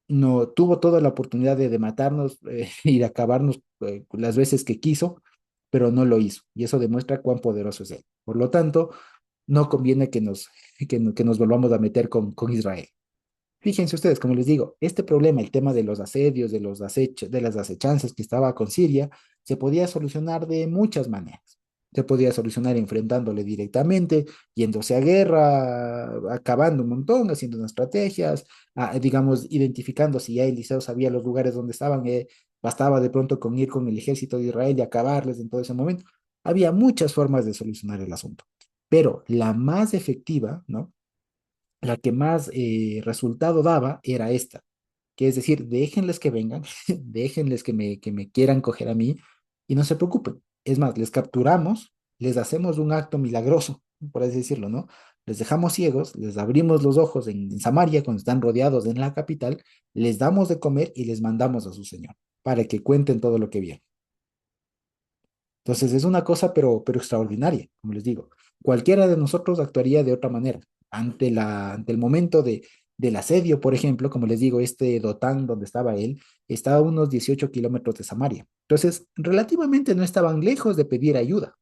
no tuvo toda la oportunidad de matarnos y de acabarnos las veces que quiso, pero no lo hizo. Y eso demuestra cuán poderoso es él. Por lo tanto, no conviene que nos volvamos a meter con Israel. Fíjense ustedes, como les digo, este problema, el tema de los asedios, de las acechanzas que estaba con Siria, se podía solucionar de muchas maneras. Se podía solucionar enfrentándole directamente, yéndose a guerra, acabando un montón, haciendo unas estrategias, digamos, identificando si ya Eliseo sabía los lugares donde estaban, bastaba de pronto con ir con el ejército de Israel y acabarles en todo ese momento. Había muchas formas de solucionar el asunto, pero la más efectiva, ¿no? La que más resultado daba era esta, que es decir, déjenles que vengan, déjenles que me quieran coger a mí y no se preocupen. Es más, les capturamos, les hacemos un acto milagroso, por así decirlo, ¿no? Les dejamos ciegos, les abrimos los ojos en Samaria cuando están rodeados en la capital, les damos de comer y les mandamos a su señor para que cuenten todo lo que vieron. Entonces es una cosa, pero extraordinaria, como les digo. Cualquiera de nosotros actuaría de otra manera. Ante el momento del asedio, por ejemplo, como les digo, este Dotán donde estaba él, estaba a unos 18 kilómetros de Samaria. Entonces, relativamente no estaban lejos de pedir ayuda,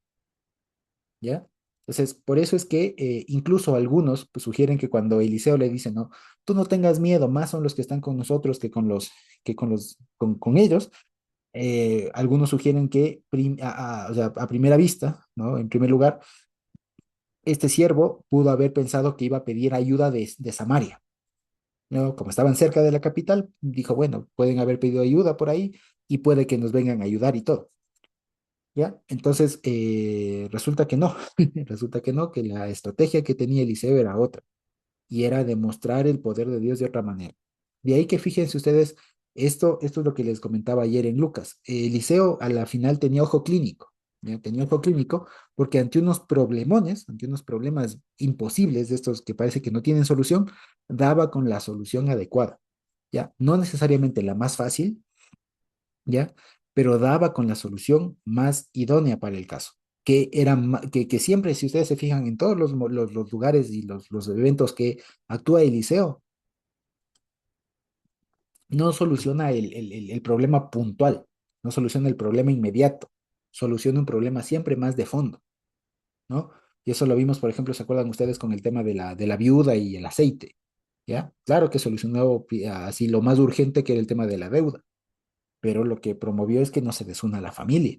¿ya? Entonces, por eso es que incluso algunos pues, sugieren que cuando Eliseo le dice, no, tú no tengas miedo, más son los que están con nosotros que con ellos, algunos sugieren que o sea, a primera vista, ¿no? En primer lugar, este siervo pudo haber pensado que iba a pedir ayuda de Samaria, ¿no? Como estaban cerca de la capital, dijo, bueno, pueden haber pedido ayuda por ahí y puede que nos vengan a ayudar y todo, ¿ya? Entonces, resulta que no, resulta que no, que la estrategia que tenía Eliseo era otra y era demostrar el poder de Dios de otra manera. De ahí que fíjense ustedes, esto es lo que les comentaba ayer en Lucas. Eliseo a la final tenía ojo clínico, ¿ya? Tenía ojo clínico porque ante unos problemones, ante unos problemas imposibles de estos que parece que no tienen solución, daba con la solución adecuada, ¿ya? No necesariamente la más fácil, ¿ya? Pero daba con la solución más idónea para el caso. Que siempre, si ustedes se fijan en todos los lugares y los eventos que actúa Eliseo, no soluciona el problema puntual, no soluciona el problema inmediato, soluciona un problema siempre más de fondo, ¿no? Y eso lo vimos, por ejemplo, ¿se acuerdan ustedes con el tema de la viuda y el aceite? ¿Ya? Claro que solucionó así lo más urgente que era el tema de la deuda, pero lo que promovió es que no se desuna la familia.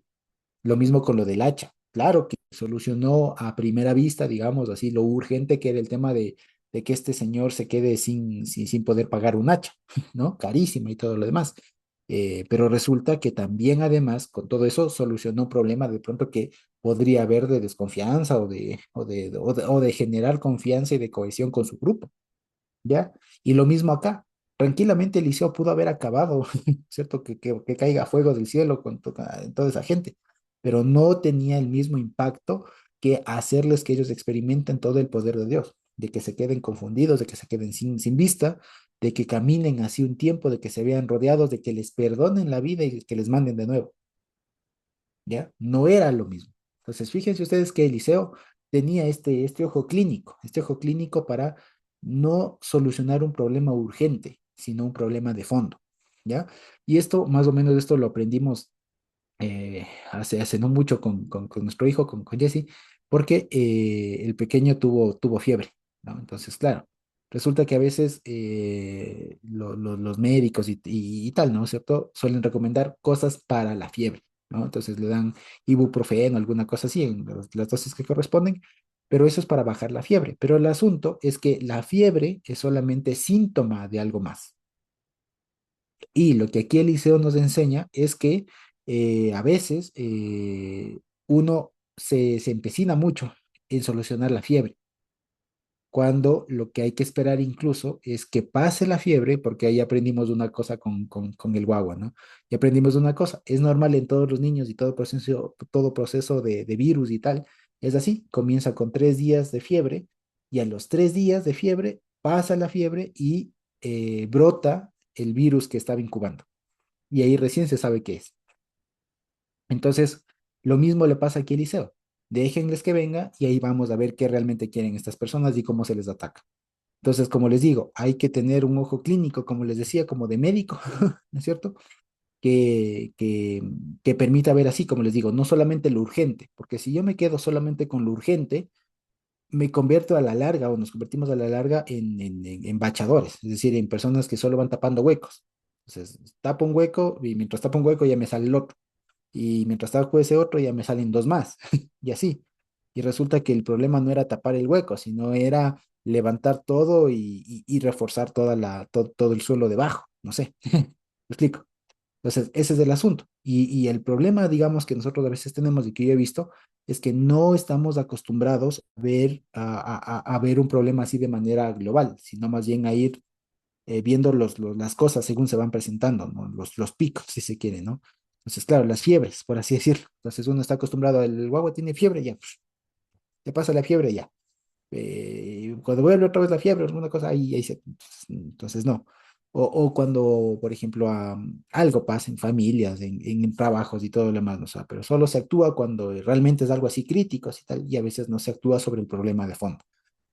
Lo mismo con lo del hacha. Claro que solucionó a primera vista, digamos así, lo urgente que era el tema de que este señor se quede sin poder pagar un hacha, ¿no? Carísima y todo lo demás. Pero resulta que también además con todo eso solucionó un problema de pronto que podría haber de desconfianza o de generar confianza y de cohesión con su grupo. ¿Ya? Y lo mismo acá. Tranquilamente Eliseo pudo haber acabado, ¿cierto? Que caiga fuego del cielo con toda esa gente, pero no tenía el mismo impacto que hacerles que ellos experimenten todo el poder de Dios, de que se queden confundidos, de que se queden sin vista, de que caminen así un tiempo, de que se vean rodeados, de que les perdonen la vida y que les manden de nuevo. ¿Ya? No era lo mismo. Entonces, fíjense ustedes que Eliseo tenía este ojo clínico para no solucionar un problema urgente, sino un problema de fondo, ¿ya? Y esto, más o menos, esto lo aprendimos hace no mucho con nuestro hijo, con Jesse, porque el pequeño tuvo fiebre, ¿no? Entonces, claro, resulta que a veces los médicos y tal, ¿no? ¿Cierto? Suelen recomendar cosas para la fiebre, ¿no? Entonces le dan ibuprofeno, alguna cosa así, en las dosis que corresponden, pero eso es para bajar la fiebre. Pero el asunto es que la fiebre es solamente síntoma de algo más. Y lo que aquí Eliseo nos enseña es que a veces uno se empecina mucho en solucionar la fiebre, cuando lo que hay que esperar incluso es que pase la fiebre, porque ahí aprendimos una cosa con el guagua, ¿no? Y aprendimos una cosa, es normal en todos los niños y todo proceso de virus y tal, es así, comienza con 3 días de fiebre y a los 3 días de fiebre pasa la fiebre y brota el virus que estaba incubando. Y ahí recién se sabe qué es. Entonces, lo mismo le pasa aquí a Eliseo. Déjenles que venga y ahí vamos a ver qué realmente quieren estas personas y cómo se les ataca. Entonces, como les digo, hay que tener un ojo clínico, como les decía, como de médico, ¿no es cierto? Que permita ver así, como les digo, no solamente lo urgente, porque si yo me quedo solamente con lo urgente, me convierto a la larga o nos convertimos a la larga en bachadores, es decir, en personas que solo van tapando huecos. Entonces, tapo un hueco y mientras tapo un hueco ya me sale el otro. Y mientras tapo ese otro ya me salen dos más. Y así. Y resulta que el problema no era tapar el hueco, sino era levantar todo y reforzar todo el suelo debajo. No sé. ¿Me explico? Entonces, ese es el asunto. Y el problema, digamos, que nosotros a veces tenemos y que yo he visto, es que no estamos acostumbrados a ver un problema así de manera global, sino más bien a ir viendo las cosas según se van presentando, ¿no? Los picos, si se quiere, ¿no? Entonces, claro, las fiebres, por así decirlo. Entonces, uno está acostumbrado, el guagua tiene fiebre, ya, pues, te pasa la fiebre, ya. Cuando vuelve otra vez la fiebre, alguna cosa, ahí se... Entonces, no. O cuando, por ejemplo, algo pasa en familias, en trabajos y todo lo demás, ¿no? O sea, pero solo se actúa cuando realmente es algo así crítico así tal, y a veces no se actúa sobre el problema de fondo.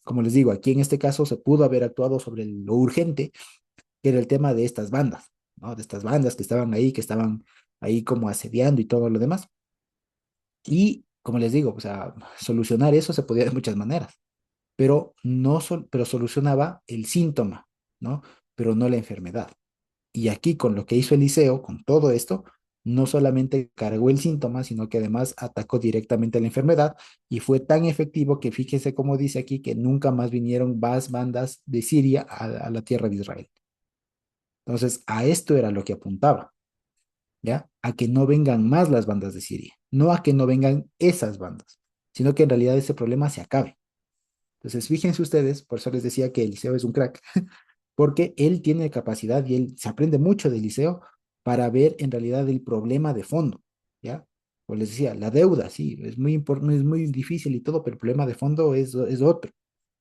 Como les digo, aquí en este caso se pudo haber actuado sobre lo urgente, que era el tema de estas bandas, ¿no? De estas bandas que estaban ahí como asediando y todo lo demás. Y como les digo, o sea, solucionar eso se podía de muchas maneras, pero pero solucionaba el síntoma, ¿no? Pero no la enfermedad. Y aquí con lo que hizo Eliseo, con todo esto, no solamente cargó el síntoma, sino que además atacó directamente la enfermedad y fue tan efectivo que fíjese cómo dice aquí que nunca más vinieron más bandas de Siria a la tierra de Israel. Entonces, a esto era lo que apuntaba, ¿ya? A que no vengan más las bandas de Siria, no a que no vengan esas bandas, sino que en realidad ese problema se acabe. Entonces, fíjense ustedes, por eso les decía que Eliseo es un crack, porque él tiene capacidad y él se aprende mucho de Eliseo para ver en realidad el problema de fondo, ¿ya? Pues les decía, la deuda, sí, es muy importante, es muy difícil y todo, pero el problema de fondo es otro.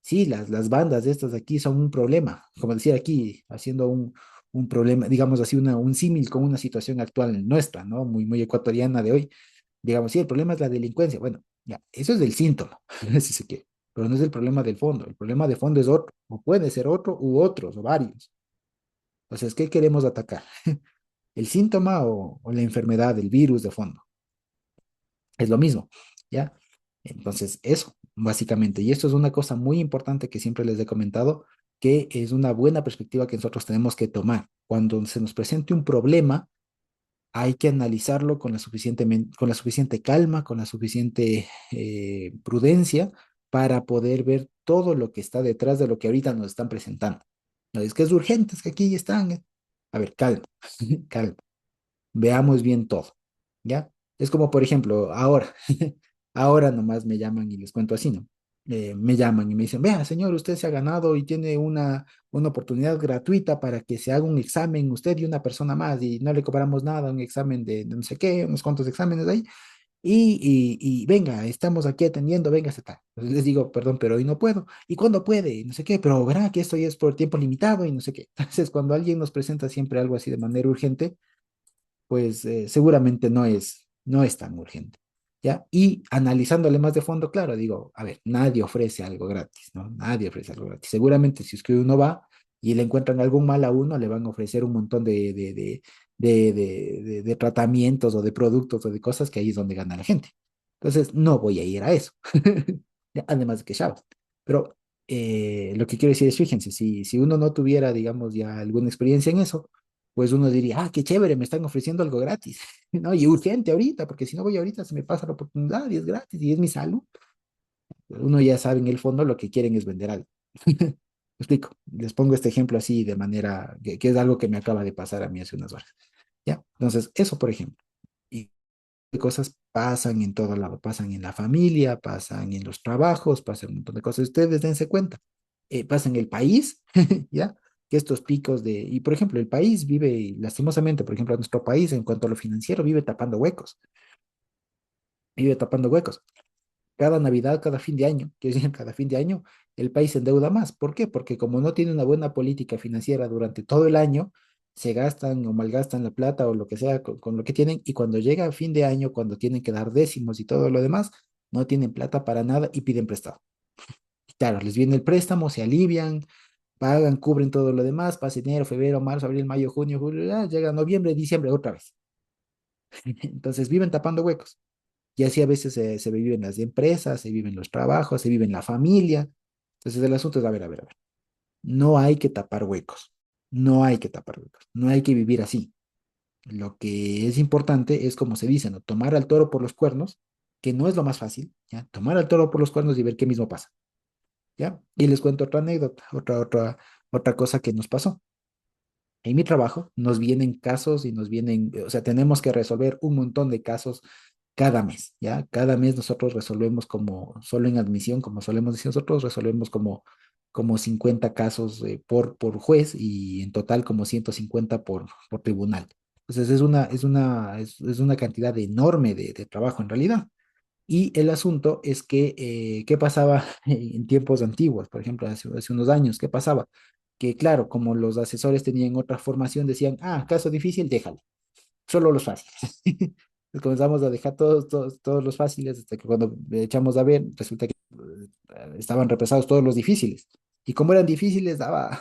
Sí, las bandas de estas de aquí son un problema, como decía aquí, haciendo un problema, digamos así, un símil con una situación actual nuestra, ¿no? Muy ecuatoriana de hoy. Digamos, sí, el problema es la delincuencia. Bueno, ya, eso es el síntoma, si se quiere, pero no es el problema del fondo. El problema de fondo es otro, o puede ser otro, u otros, o varios. Entonces, ¿qué queremos atacar? ¿El síntoma o la enfermedad, el virus de fondo? Es lo mismo, ¿ya? Entonces, eso, básicamente. Y esto es una cosa muy importante que siempre les he comentado, que es una buena perspectiva que nosotros tenemos que tomar. Cuando se nos presente un problema, hay que analizarlo con la suficiente calma, con la suficiente prudencia para poder ver todo lo que está detrás de lo que ahorita nos están presentando. No es que es urgente, es que aquí están. A ver, calma, calma. Veamos bien todo, ¿ya? Es como, por ejemplo, ahora, ahora nomás me llaman y les cuento así, ¿no? Me llaman y me dicen, vea, señor, usted se ha ganado y tiene una oportunidad gratuita para que se haga un examen, usted y una persona más, y no le cobramos nada, un examen de no sé qué, unos cuantos exámenes ahí, y venga, estamos aquí atendiendo, venga, tal. Entonces les digo, perdón, pero hoy no puedo. ¿Y cuándo puede? Y no sé qué, pero verá que esto ya es por tiempo limitado y no sé qué. Entonces, cuando alguien nos presenta siempre algo así de manera urgente, pues seguramente no es tan urgente, ¿ya? Y analizándole más de fondo, claro, digo, a ver, nadie ofrece algo gratis, ¿no? Nadie ofrece algo gratis. Seguramente si es que uno va y le encuentran algún mal a uno, le van a ofrecer un montón de tratamientos o de productos o de cosas que ahí es donde gana la gente. Entonces, no voy a ir a eso. Además de que chavos. Pero lo que quiero decir es, fíjense, si uno no tuviera, digamos, ya alguna experiencia en eso, pues uno diría, ah, qué chévere, me están ofreciendo algo gratis, ¿no? Y urgente ahorita, porque si no voy ahorita se me pasa la oportunidad y es gratis y es mi salud. Uno ya sabe en el fondo lo que quieren es vender algo. ¿Me explico? Les pongo este ejemplo así de manera que es algo que me acaba de pasar a mí hace unas horas. ¿Ya? Entonces, eso por ejemplo. Y cosas pasan en todo lado, pasan en la familia, pasan en los trabajos, pasan un montón de cosas. Ustedes dense cuenta, pasa en el país, ¿ya? Que estos picos y por ejemplo, el país vive, lastimosamente, por ejemplo, nuestro país en cuanto a lo financiero, vive tapando huecos. Cada Navidad, cada fin de año, que decir, cada fin de año, el país se endeuda más. ¿Por qué? Porque como no tiene una buena política financiera durante todo el año, se gastan o malgastan la plata o lo que sea con lo que tienen y cuando llega fin de año, cuando tienen que dar décimos y todo lo demás, no tienen plata para nada y piden prestado. Y claro, les viene el préstamo, se alivian, pagan, cubren todo lo demás, pasa enero, febrero, marzo, abril, mayo, junio, julio, llega noviembre, diciembre otra vez. Entonces viven tapando huecos. Y así a veces se viven las empresas, se viven los trabajos, se vive en la familia. Entonces el asunto es, a ver, no hay que tapar huecos, no hay que tapar huecos, no hay que vivir así. Lo que es importante es, como se dice, ¿no? Tomar al toro por los cuernos, que no es lo más fácil, ¿ya? Tomar al toro por los cuernos y ver qué mismo pasa, ¿ya? Y les cuento otra anécdota, otra cosa que nos pasó. En mi trabajo nos vienen casos y nos vienen, o sea, tenemos que resolver un montón de casos cada mes, ¿ya? Cada mes nosotros resolvemos como, solo en admisión, como solemos decir nosotros, resolvemos como 50 casos por juez y en total como 150 por tribunal. Entonces es una cantidad enorme de trabajo en realidad. Y el asunto es que, ¿qué pasaba en tiempos antiguos? Por ejemplo, hace unos años, ¿qué pasaba? Que claro, como los asesores tenían otra formación, decían, ah, caso difícil, déjalo, solo los fáciles. Entonces comenzamos a dejar todos los fáciles, hasta que cuando echamos a ver, resulta que estaban represados todos los difíciles. Y como eran difíciles, daba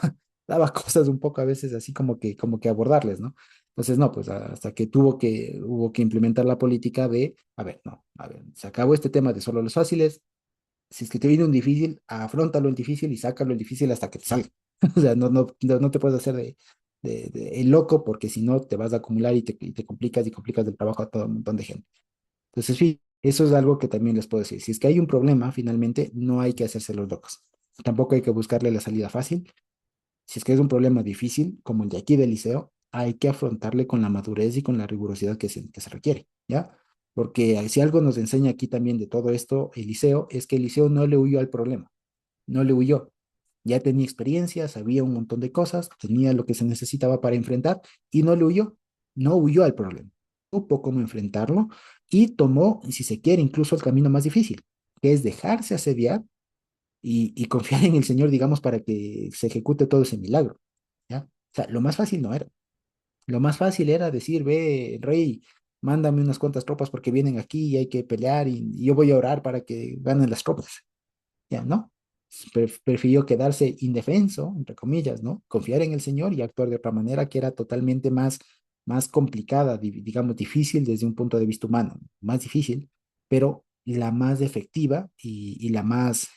cosas un poco a veces así como que abordarles, ¿no? Entonces, no, pues hasta que hubo que implementar la política de, a ver, no, a ver, se acabó este tema de solo los fáciles. Si es que te viene un difícil, afrontalo el difícil y sácalo el difícil hasta que te salga. O sea, no te puedes hacer de el loco, porque si no te vas a acumular y te complicas y complicas el trabajo a todo un montón de gente. Entonces, sí, eso es algo que también les puedo decir. Si es que hay un problema, finalmente, no hay que hacerse los locos. Tampoco hay que buscarle la salida fácil. Si es que es un problema difícil, como el de aquí del liceo, hay que afrontarle con la madurez y con la rigurosidad que se requiere, ¿ya? Porque si algo nos enseña aquí también de todo esto, el liceo, es que el liceo no le huyó al problema, no le huyó. Ya tenía experiencia, sabía un montón de cosas, tenía lo que se necesitaba para enfrentar y no le huyó, no huyó al problema. Supo cómo enfrentarlo y tomó, si se quiere, incluso el camino más difícil, que es dejarse asediar y confiar en el Señor, digamos, para que se ejecute todo ese milagro, ¿ya? O sea, lo más fácil no era. Lo más fácil era decir, ve, rey, mándame unas cuantas tropas porque vienen aquí y hay que pelear y yo voy a orar para que ganen las tropas. Ya, ¿no? Prefirió quedarse indefenso, entre comillas, ¿no? Confiar en el Señor y actuar de otra manera que era totalmente más complicada, digamos, difícil desde un punto de vista humano, más difícil, pero la más efectiva y la más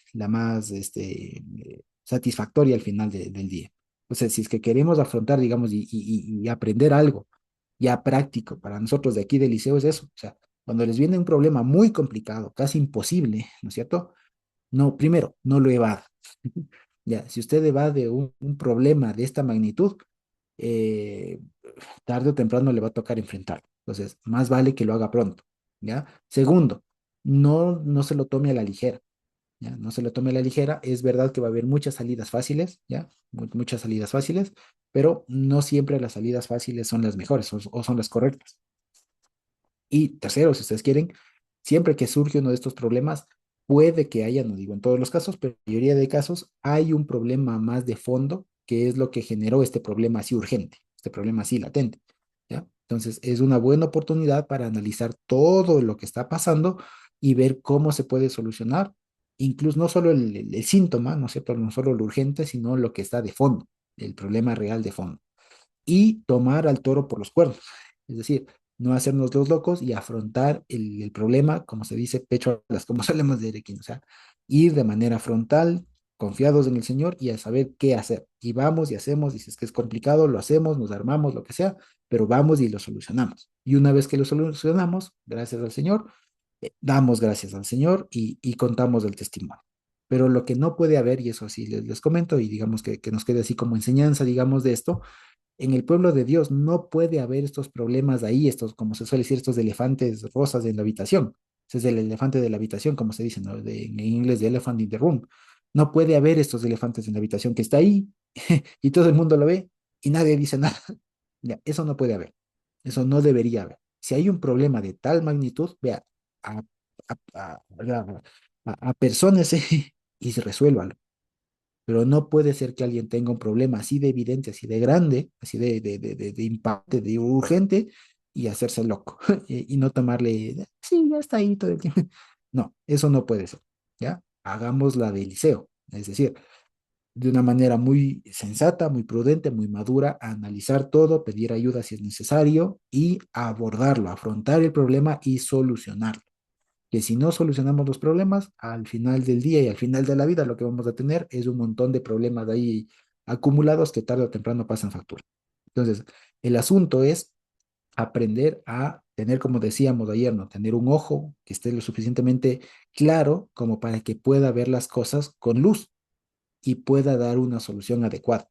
satisfactoria al final del día. O sea, si es que queremos afrontar, digamos, y aprender algo ya práctico para nosotros de aquí del liceo es eso. O sea, cuando les viene un problema muy complicado, casi imposible, ¿no es cierto? No, primero, no lo evada. Ya, si usted evade un problema de esta magnitud, eh, tarde o temprano le va a tocar enfrentar. Entonces, más vale que lo haga pronto, ¿ya? Segundo, no se lo tome a la ligera, ¿ya? No se lo tome a la ligera. Es verdad que va a haber muchas salidas fáciles, ¿ya? Muchas salidas fáciles, pero no siempre las salidas fáciles son las mejores o son las correctas. Y tercero, si ustedes quieren, siempre que surge uno de estos problemas, puede que haya, no digo en todos los casos, pero en la mayoría de casos hay un problema más de fondo, que es lo que generó este problema así urgente, este problema así latente, ¿ya? Entonces, es una buena oportunidad para analizar todo lo que está pasando y ver cómo se puede solucionar, incluso no solo el síntoma, ¿no es cierto? No solo lo urgente, sino lo que está de fondo, el problema real de fondo y tomar al toro por los cuernos. Es decir, no hacernos los locos y afrontar el problema, como se dice, pecho a las, como solemos decir aquí, o sea, ir de manera frontal, confiados en el Señor y a saber qué hacer. Y vamos y hacemos, y si es que es complicado, lo hacemos, nos armamos, lo que sea, pero vamos y lo solucionamos. Y una vez que lo solucionamos, gracias al Señor, damos gracias al Señor y contamos el testimonio. Pero lo que no puede haber, y eso sí les comento, y digamos que nos quede así como enseñanza, digamos, de esto, en el pueblo de Dios no puede haber estos problemas ahí, estos, como se suele decir, estos elefantes rosas en la habitación. Ese es el elefante de la habitación, como se dice, ¿no? En inglés, the elephant in the room. No puede haber estos elefantes en la habitación que está ahí y todo el mundo lo ve y nadie dice nada. Ya, eso no puede haber. Eso no debería haber. Si hay un problema de tal magnitud, vea, a, personas y se resuelva, pero no puede ser que alguien tenga un problema así de evidente, así de grande, así de impacto, de urgente, y hacerse loco, y no tomarle, sí, ya está ahí todo el tiempo. No, eso no puede ser, ¿ya? Hagamos la del liceo, es decir, de una manera muy sensata, muy prudente, muy madura, analizar todo, pedir ayuda si es necesario y abordarlo, afrontar el problema y solucionarlo. que si no solucionamos los problemas, al final del día y al final de la vida lo que vamos a tener es un montón de problemas ahí acumulados que tarde o temprano pasan factura. Entonces, el asunto es aprender a tener, como decíamos ayer, ¿no? Tener un ojo que esté lo suficientemente claro como para que pueda ver las cosas con luz y pueda dar una solución adecuada,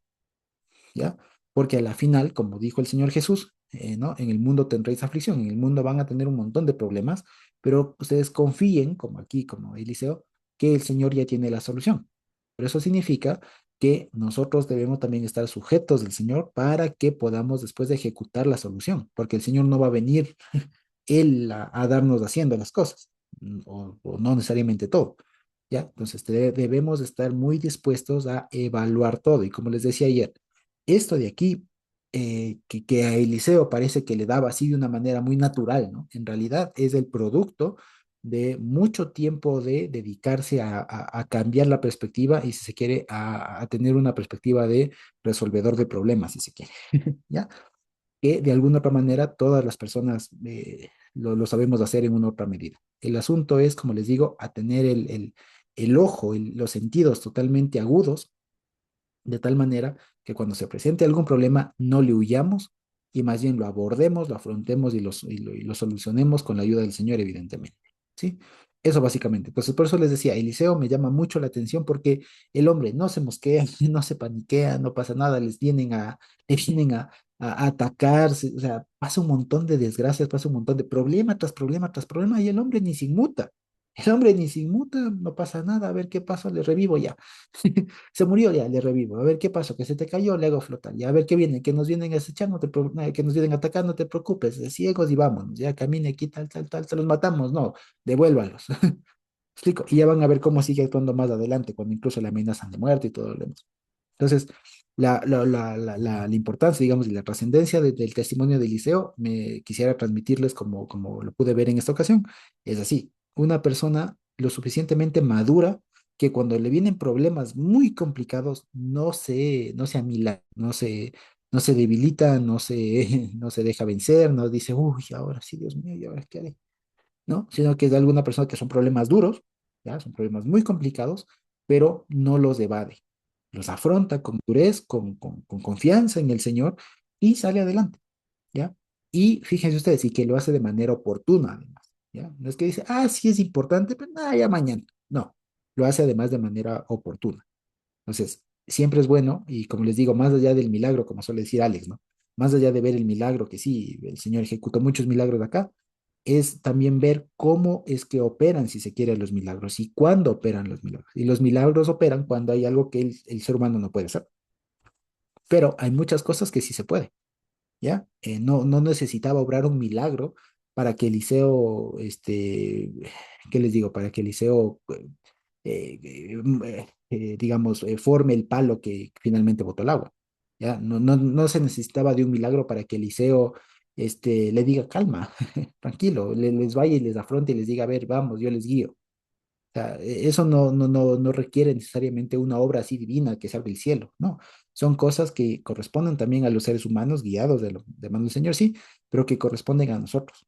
¿ya? Porque a la final, como dijo el Señor Jesús, ¿no? En el mundo tendréis aflicción, en el mundo van a tener un montón de problemas, pero ustedes confíen, como aquí, como Eliseo, que el Señor ya tiene la solución. Pero eso significa que nosotros debemos también estar sujetos del Señor para que podamos después de ejecutar la solución, porque el Señor no va a venir Él a darnos haciendo las cosas, o no necesariamente todo. ¿Ya? Entonces debemos estar muy dispuestos a evaluar todo. Y como les decía ayer, esto de aquí, que a Eliseo parece que le daba así de una manera muy natural, ¿no? En realidad es el producto de mucho tiempo de dedicarse a cambiar la perspectiva y, si se quiere, a tener una perspectiva de resolvedor de problemas, si se quiere, ¿ya? Que de alguna otra manera todas las personas lo sabemos hacer en una otra medida. El asunto es, como les digo, a tener el ojo, los sentidos totalmente agudos, de tal manera que cuando se presente algún problema no le huyamos y más bien lo abordemos, lo afrontemos y lo solucionemos con la ayuda del Señor, evidentemente. ¿Sí? Eso básicamente. Entonces, por eso les decía, Eliseo me llama mucho la atención porque el hombre no se mosquea, no se paniquea, no pasa nada, le vienen a atacar, o sea, pasa un montón de desgracias, pasa un montón de problema tras problema tras problema y el hombre ni se inmuta. El hombre ni se inmuta, no pasa nada, a ver qué pasa, le revivo ya. Se murió ya, le revivo. A ver qué pasó, que se te cayó, le hago flotar. Ya, a ver qué viene, que nos vienen a acechar, que nos vienen a atacar, no te preocupes, ciegos y vámonos. Ya camine aquí, tal, tal, tal, se los matamos. No, devuélvalos. Explico. Y ya van a ver cómo sigue actuando más adelante, cuando incluso le amenazan de muerte y todo lo demás. Entonces, la importancia, digamos, y la trascendencia del testimonio de Eliseo, me quisiera transmitirles como lo pude ver en esta ocasión. Es así, una persona lo suficientemente madura que cuando le vienen problemas muy complicados, no se amila, no se debilita, no se deja vencer, no dice, uy, ahora sí, Dios mío, ¿y ahora qué haré? ¿No? Sino que es de alguna persona que son problemas duros, ¿ya? Son problemas muy complicados, pero no los evade. Los afronta con durez, con confianza en el Señor y sale adelante, ¿ya? Y fíjense ustedes, y que lo hace de manera oportuna, además, ¿ya? No es que dice, sí es importante, pero nada, ya mañana. No, lo hace además de manera oportuna. Entonces, siempre es bueno, y como les digo, más allá del milagro, como suele decir Alex, ¿no? Más allá de ver el milagro, que sí, el Señor ejecutó muchos milagros de acá, es también ver cómo es que operan, si se quiere, los milagros y cuándo operan los milagros. Y los milagros operan cuando hay algo que el ser humano no puede hacer. Pero hay muchas cosas que sí se puede, ¿ya? No necesitaba obrar un milagro para que Eliseo, ¿qué les digo? Para que Eliseo, digamos, forme el palo que finalmente botó el agua, ¿ya? No se necesitaba de un milagro para que Eliseo, le diga, calma, tranquilo, les vaya y les afronte y les diga, a ver, vamos, yo les guío. O sea, eso no requiere necesariamente una obra así divina que salga del cielo, no. Son cosas que corresponden también a los seres humanos guiados de mano del Señor, sí, pero que corresponden a nosotros.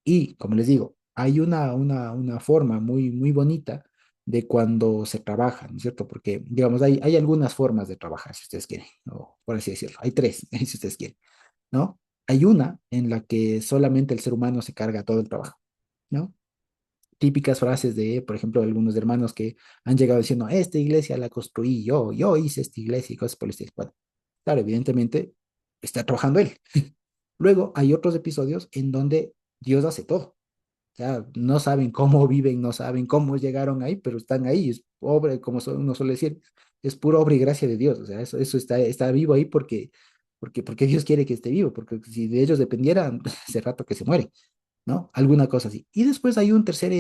Y, como les digo, hay una forma muy, muy bonita de cuando se trabaja, ¿no es cierto? Porque, digamos, hay algunas formas de trabajar, si ustedes quieren, o por así decirlo. Hay tres, si ustedes quieren, ¿no? Hay una en la que solamente el ser humano se carga todo el trabajo, ¿no? Típicas frases de, por ejemplo, algunos hermanos que han llegado diciendo, esta iglesia la construí yo hice esta iglesia y cosas por el estilo. Bueno, claro, evidentemente está trabajando él. Luego hay otros episodios en donde Dios hace todo. O sea, no saben cómo viven, no saben cómo llegaron ahí, pero están ahí. Es obra, como uno suele decir, es pura obra y gracia de Dios. O sea, eso está vivo ahí porque Dios quiere que esté vivo, porque si de ellos dependieran, hace rato que se muere. ¿No? Alguna cosa así. Y después hay un tercer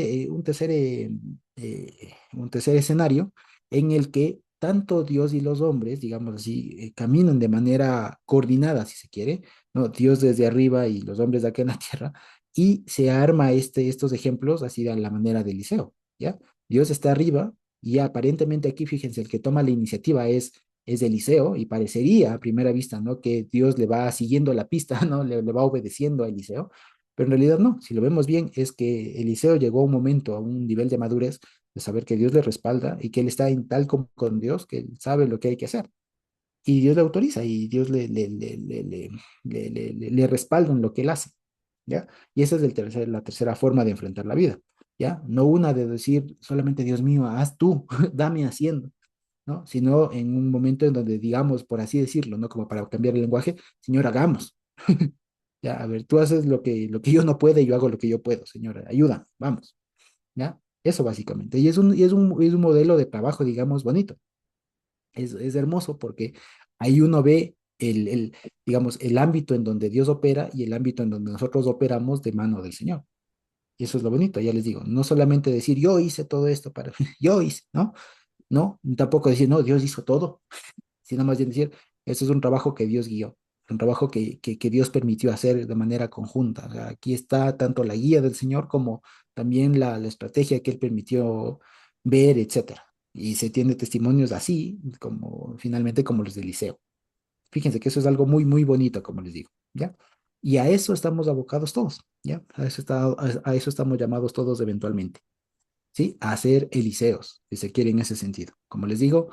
escenario en el que tanto Dios y los hombres, digamos así, caminan de manera coordinada, si se quiere, ¿no? Dios desde arriba y los hombres de acá en la tierra, y se arma estos ejemplos así de la manera de Eliseo, ¿ya? Dios está arriba y aparentemente aquí, fíjense, el que toma la iniciativa es Eliseo y parecería a primera vista, ¿no? Que Dios le va siguiendo la pista, ¿no? Le va obedeciendo a Eliseo, pero en realidad no, si lo vemos bien, es que Eliseo llegó a un momento, a un nivel de madurez, de saber que Dios le respalda y que él está en tal como con Dios, que él sabe lo que hay que hacer. Y Dios le autoriza y Dios le respalda en lo que él hace, ¿ya? Y esa es la tercera forma de enfrentar la vida, ¿ya? No una de decir solamente, Dios mío, haz tú, dame haciendo, ¿no? Sino en un momento en donde digamos, por así decirlo, ¿no? Como para cambiar el lenguaje, Señor, hagamos. Ya, a ver, tú haces lo que yo no puedo y yo hago lo que yo puedo, Señor, ayuda, vamos, ¿ya? Eso básicamente. Y es un modelo de trabajo, digamos, bonito. Es hermoso porque ahí uno ve digamos, el ámbito en donde Dios opera y el ámbito en donde nosotros operamos de mano del Señor. Y eso es lo bonito, ya les digo, no solamente decir yo hice todo esto para, yo hice, ¿no? No, tampoco decir, no, Dios hizo todo, sino más bien decir, eso es un trabajo que Dios guió, un trabajo que Dios permitió hacer de manera conjunta. O sea, aquí está tanto la guía del Señor como también la estrategia que Él permitió ver, etcétera. Y se tiene testimonios así, como finalmente como los de Eliseo. Fíjense que eso es algo muy, muy bonito, como les digo, ¿ya? Y a eso estamos abocados todos, ¿ya? A eso estamos llamados todos eventualmente. ¿Sí? A ser Eliseos, si se quiere en ese sentido. Como les digo,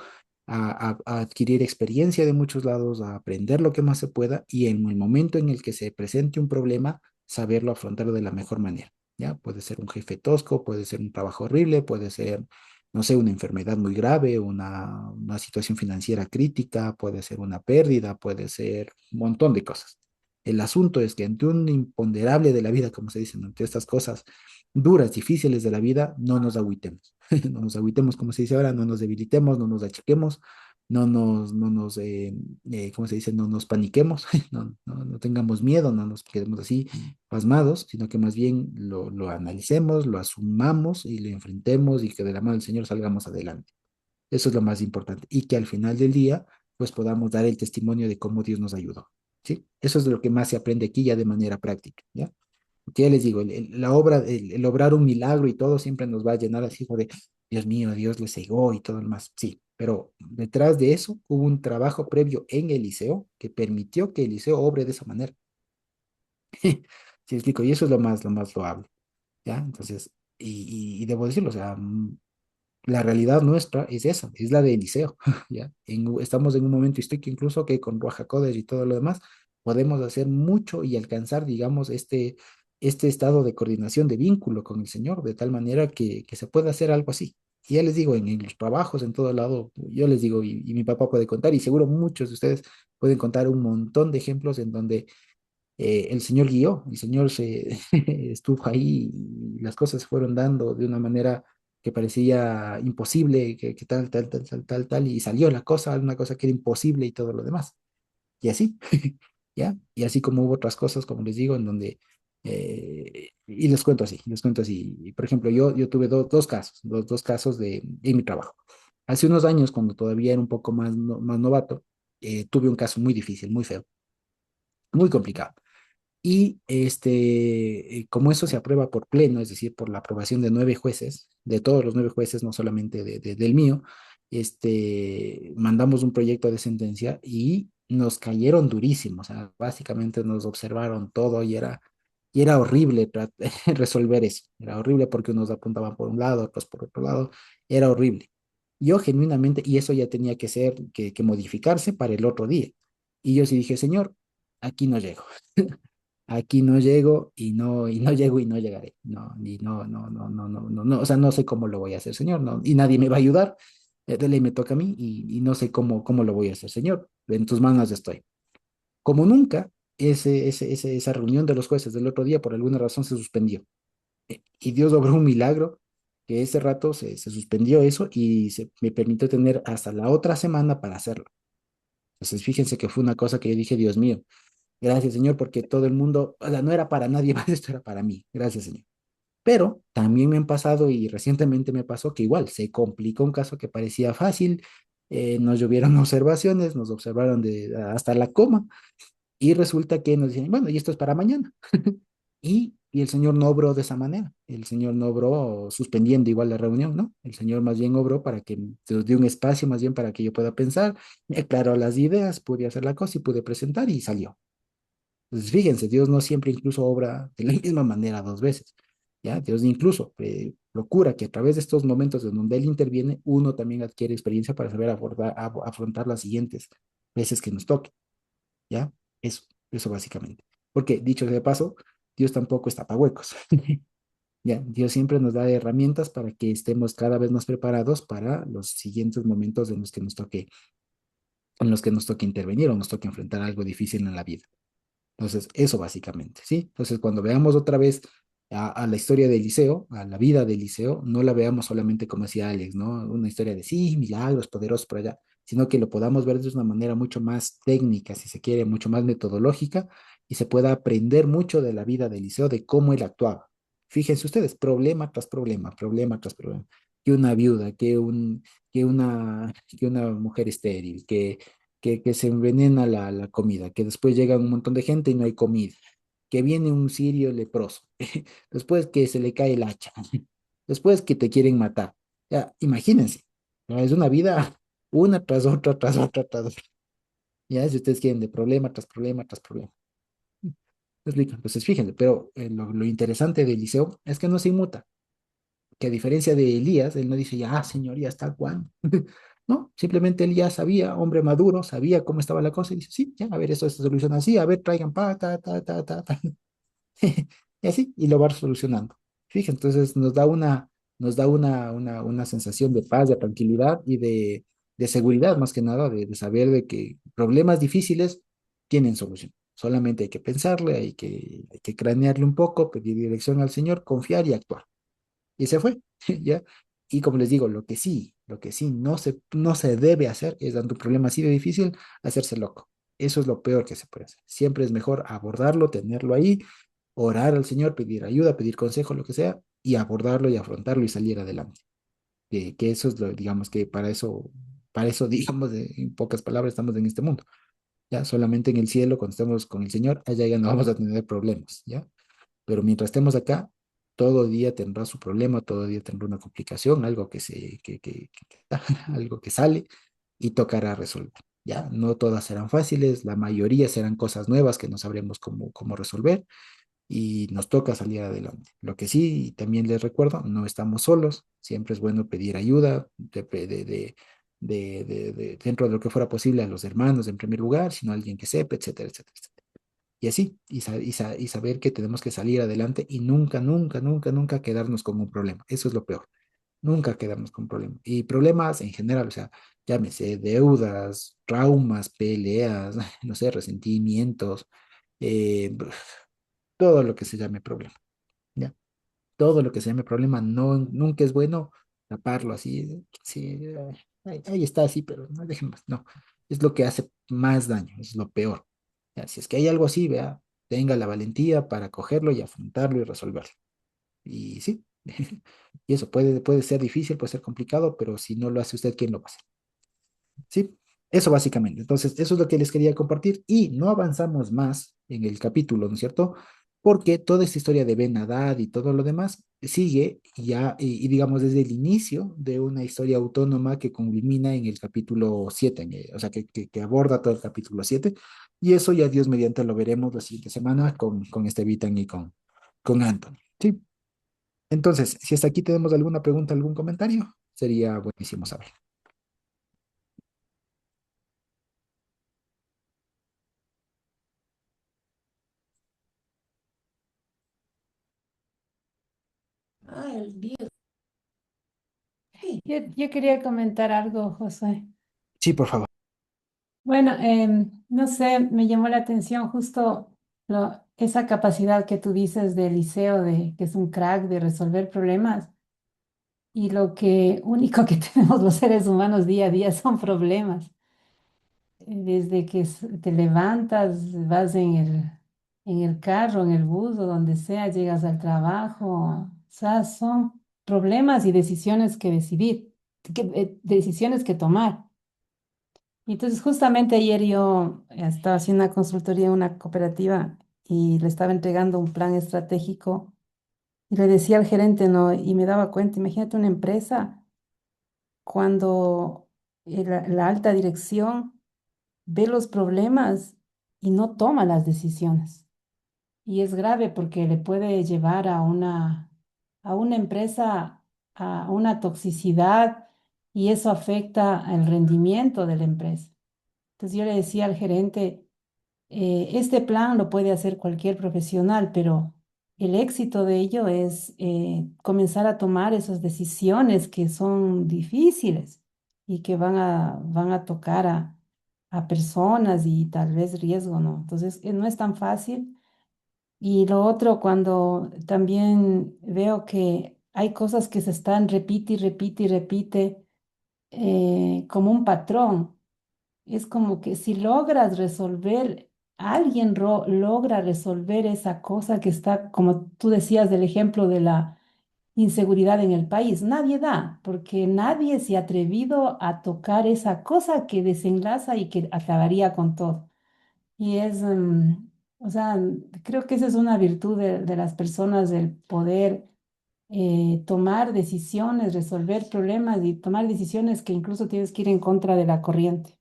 a adquirir experiencia de muchos lados, a aprender lo que más se pueda y en el momento en el que se presente un problema, saberlo afrontar de la mejor manera. ¿Ya? Puede ser un jefe tosco, puede ser un trabajo horrible, puede ser, no sé, una enfermedad muy grave, una situación financiera crítica, puede ser una pérdida, puede ser un montón de cosas. El asunto es que ante un imponderable de la vida, como se dice, ante estas cosas duras, difíciles de la vida, no nos agüitemos. No nos agüitemos, como se dice ahora, no nos debilitemos, no nos achiquemos, ¿cómo se dice? No nos paniquemos, no tengamos miedo, no nos quedemos así pasmados, sino que más bien lo analicemos, lo asumamos y lo enfrentemos y que de la mano del Señor salgamos adelante. Eso es lo más importante. Y que al final del día, pues podamos dar el testimonio de cómo Dios nos ayudó. ¿Sí? Eso es lo que más se aprende aquí ya de manera práctica, ¿ya? Que ya les digo, la obra, el obrar un milagro y todo siempre nos va a llenar así como de, Dios mío, Dios le cegó y todo lo más. Sí, pero detrás de eso hubo un trabajo previo en Eliseo que permitió que Eliseo obre de esa manera. Sí, explico, y eso es lo más loable, ¿ya? Entonces, y debo decirlo, o sea, la realidad nuestra es esa, es la de Eliseo, ¿ya? Estamos en un momento histórico incluso que con Ruach HaKodesh y todo lo demás podemos hacer mucho y alcanzar, digamos, este estado de coordinación, de vínculo con el Señor, de tal manera que se pueda hacer algo así. Y ya les digo, en los trabajos, en todo lado, yo les digo, y mi papá puede contar, y seguro muchos de ustedes pueden contar un montón de ejemplos en donde el Señor guió, el Señor estuvo ahí y las cosas se fueron dando de una manera que parecía imposible, que tal, tal, tal, tal, tal, tal, y salió la cosa, una cosa que era imposible y todo lo demás. Y así, ¿ya? Y así como hubo otras cosas, como les digo, en donde, y les cuento así. Y, por ejemplo, yo tuve dos casos, dos casos en mi trabajo. Hace unos años, cuando todavía era un poco más, más novato, tuve un caso muy difícil, muy feo, muy complicado. Y como eso se aprueba por pleno, es decir, por la aprobación de 9 jueces, de todos los 9 jueces, no solamente del mío, mandamos un proyecto de sentencia y nos cayeron durísimos. O sea, básicamente nos observaron todo y era horrible resolver eso. Era horrible porque unos apuntaban por un lado, otros por otro lado. Era horrible. Yo genuinamente, y eso ya tenía que modificarse para el otro día. Y yo sí dije, Señor, aquí no llego. Aquí no llego y no llego y no llegaré. No, y no, o sea, no sé cómo lo voy a hacer, Señor, no, y nadie me va a ayudar. De ley me toca a mí y no sé cómo lo voy a hacer, Señor. En tus manos estoy. Como nunca, esa reunión de los jueces del otro día por alguna razón se suspendió. Y Dios obró un milagro que ese rato se suspendió eso y me permitió tener hasta la otra semana para hacerlo. Entonces, fíjense que fue una cosa que yo dije, Dios mío, gracias, Señor, porque todo el mundo, o sea, no era para nadie más, esto era para mí. Gracias, Señor. Pero también me han pasado y recientemente me pasó que igual se complicó un caso que parecía fácil, nos llovieron observaciones, nos observaron hasta la coma y resulta que nos dicen, bueno, y esto es para mañana. Y el Señor no obró de esa manera, el Señor no obró suspendiendo igual la reunión, ¿no? El Señor más bien obró para que nos dio un espacio más bien para que yo pueda pensar, me aclaró las ideas, pude hacer la cosa y pude presentar y salió. Entonces, fíjense, Dios no siempre incluso obra de la misma manera dos veces, ¿ya? Dios incluso procura que a través de estos momentos en donde Él interviene, uno también adquiere experiencia para saber afrontar las siguientes veces que nos toque, ¿ya? Eso básicamente. Porque, dicho sea de paso, Dios tampoco está para huecos. Ya, Dios siempre nos da herramientas para que estemos cada vez más preparados para los siguientes momentos en los que nos toque intervenir o nos toque enfrentar algo difícil en la vida. Entonces, eso básicamente, ¿sí? Entonces, cuando veamos otra vez a la historia de Eliseo, a la vida de Eliseo, no la veamos solamente como decía Alex, ¿no? Una historia de sí, milagros poderosos por allá, sino que lo podamos ver de una manera mucho más técnica, si se quiere, mucho más metodológica, y se pueda aprender mucho de la vida de Eliseo, de cómo él actuaba. Fíjense ustedes, problema tras problema, problema tras problema. Que una viuda, que una mujer estéril, que se envenena la comida, que después llega un montón de gente y no hay comida, que viene un sirio leproso, después que se le cae el hacha, después que te quieren matar. Ya, imagínense, ¿no? Es una vida una tras otra, tras otra, tras otra. Ya, si ustedes quieren de problema tras problema tras problema. ¿Me explico? Entonces, fíjense, pero lo interesante de Eliseo es que no se inmuta, que a diferencia de Elías, él no dice, ya, señor, ya está cuándo. No, simplemente él ya sabía, hombre maduro, sabía cómo estaba la cosa y dice, sí, ya, a ver, esto se soluciona así, a ver, traigan pa, ta. Y así, y lo va solucionando. Fíjense, entonces nos da una sensación de paz, de tranquilidad y de seguridad, más que nada, de saber de que problemas difíciles tienen solución. Solamente hay que pensarle, hay que cranearle un poco, pedir dirección al Señor, confiar y actuar. Y se fue, ¿ya? Y como les digo, lo que sí no se debe hacer es, ante un problema así de difícil, hacerse loco. Eso es lo peor que se puede hacer. Siempre es mejor abordarlo, tenerlo ahí, orar al Señor, pedir ayuda, pedir consejo, lo que sea, y abordarlo y afrontarlo y salir adelante. Que eso es lo, digamos, que para eso, digamos, en pocas palabras, estamos en este mundo. Ya solamente en el cielo, cuando estemos con el Señor, allá ya no vamos a tener problemas, ¿ya? Pero mientras estemos acá, todo día tendrá su problema, todo día tendrá una complicación, algo algo que sale y tocará resolver. Ya, no todas serán fáciles, la mayoría serán cosas nuevas que no sabremos cómo resolver y nos toca salir adelante. Lo que sí, también les recuerdo, no estamos solos, siempre es bueno pedir ayuda dentro de lo que fuera posible a los hermanos en primer lugar, sino a alguien que sepa, etcétera, etcétera, etcétera. Y así, y saber que tenemos que salir adelante y nunca, nunca, nunca, nunca quedarnos con un problema. Eso es lo peor. Nunca quedarnos con un problema. Y problemas en general, o sea, llámese deudas, traumas, peleas, no sé, resentimientos, eh, todo lo que se llame problema. ¿Ya? Todo lo que se llame problema no, nunca es bueno taparlo así. Sí, ahí está así, pero no dejen más. No, es lo que hace más daño, es lo peor. Ya, si es que hay algo así, vea, tenga la valentía para cogerlo y afrontarlo y resolverlo. Y sí, y eso puede ser difícil, puede ser complicado, pero si no lo hace usted, ¿quién lo va a hacer? Sí, eso básicamente. Entonces, eso es lo que les quería compartir y no avanzamos más en el capítulo, ¿no es cierto? Porque toda esta historia de Ben Hadad y todo lo demás sigue ya, y digamos desde el inicio de una historia autónoma que culmina en el capítulo 7, o sea, que aborda todo el capítulo 7, y eso ya Dios mediante lo veremos la siguiente semana con este Vitan y con Anthony. Sí, entonces, si hasta aquí tenemos alguna pregunta, algún comentario, sería buenísimo saber. Ah, el Dios. Yo quería comentar algo, José. Sí, por favor. Bueno, no sé, me llamó la atención justo esa capacidad que tú dices de Eliseo, de que es un crack de resolver problemas. Y lo que único que tenemos los seres humanos día a día son problemas. Desde que te levantas, vas en el carro, en el bus o donde sea, llegas al trabajo. O sea, son problemas y decisiones que decidir, decisiones que tomar. Y entonces justamente ayer yo estaba haciendo una consultoría en una cooperativa y le estaba entregando un plan estratégico y le decía al gerente, ¿no? Y me daba cuenta, imagínate una empresa cuando la alta dirección ve los problemas y no toma las decisiones. y es grave porque le puede llevar a una empresa a una toxicidad y eso afecta el rendimiento de la empresa. Entonces yo le decía al gerente, este plan lo puede hacer cualquier profesional, pero el éxito de ello es comenzar a tomar esas decisiones que son difíciles y que van a tocar a personas y tal vez riesgo, ¿no? Entonces, no es tan fácil. Y lo otro, cuando también veo que hay cosas que se están repite y repite y repite como un patrón. Es como que si logras resolver, alguien logra resolver esa cosa que está, como tú decías del ejemplo de la inseguridad en el país, nadie da, porque nadie se ha atrevido a tocar esa cosa que desenlaza y que acabaría con todo. Y es, o sea, creo que esa es una virtud de las personas, el poder tomar decisiones, resolver problemas y tomar decisiones que incluso tienes que ir en contra de la corriente.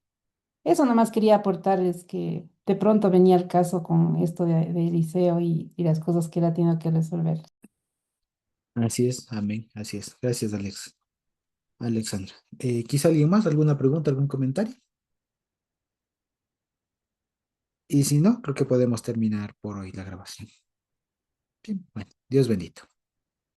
Eso nomás quería aportarles que de pronto venía el caso con esto de Eliseo y las cosas que él ha tenido que resolver. Así es, amén, así es. Gracias, Alexandra. ¿Quizá alguien más? ¿Alguna pregunta, algún comentario? Y si no, creo que podemos terminar por hoy la grabación. Bien, bueno, Dios bendito.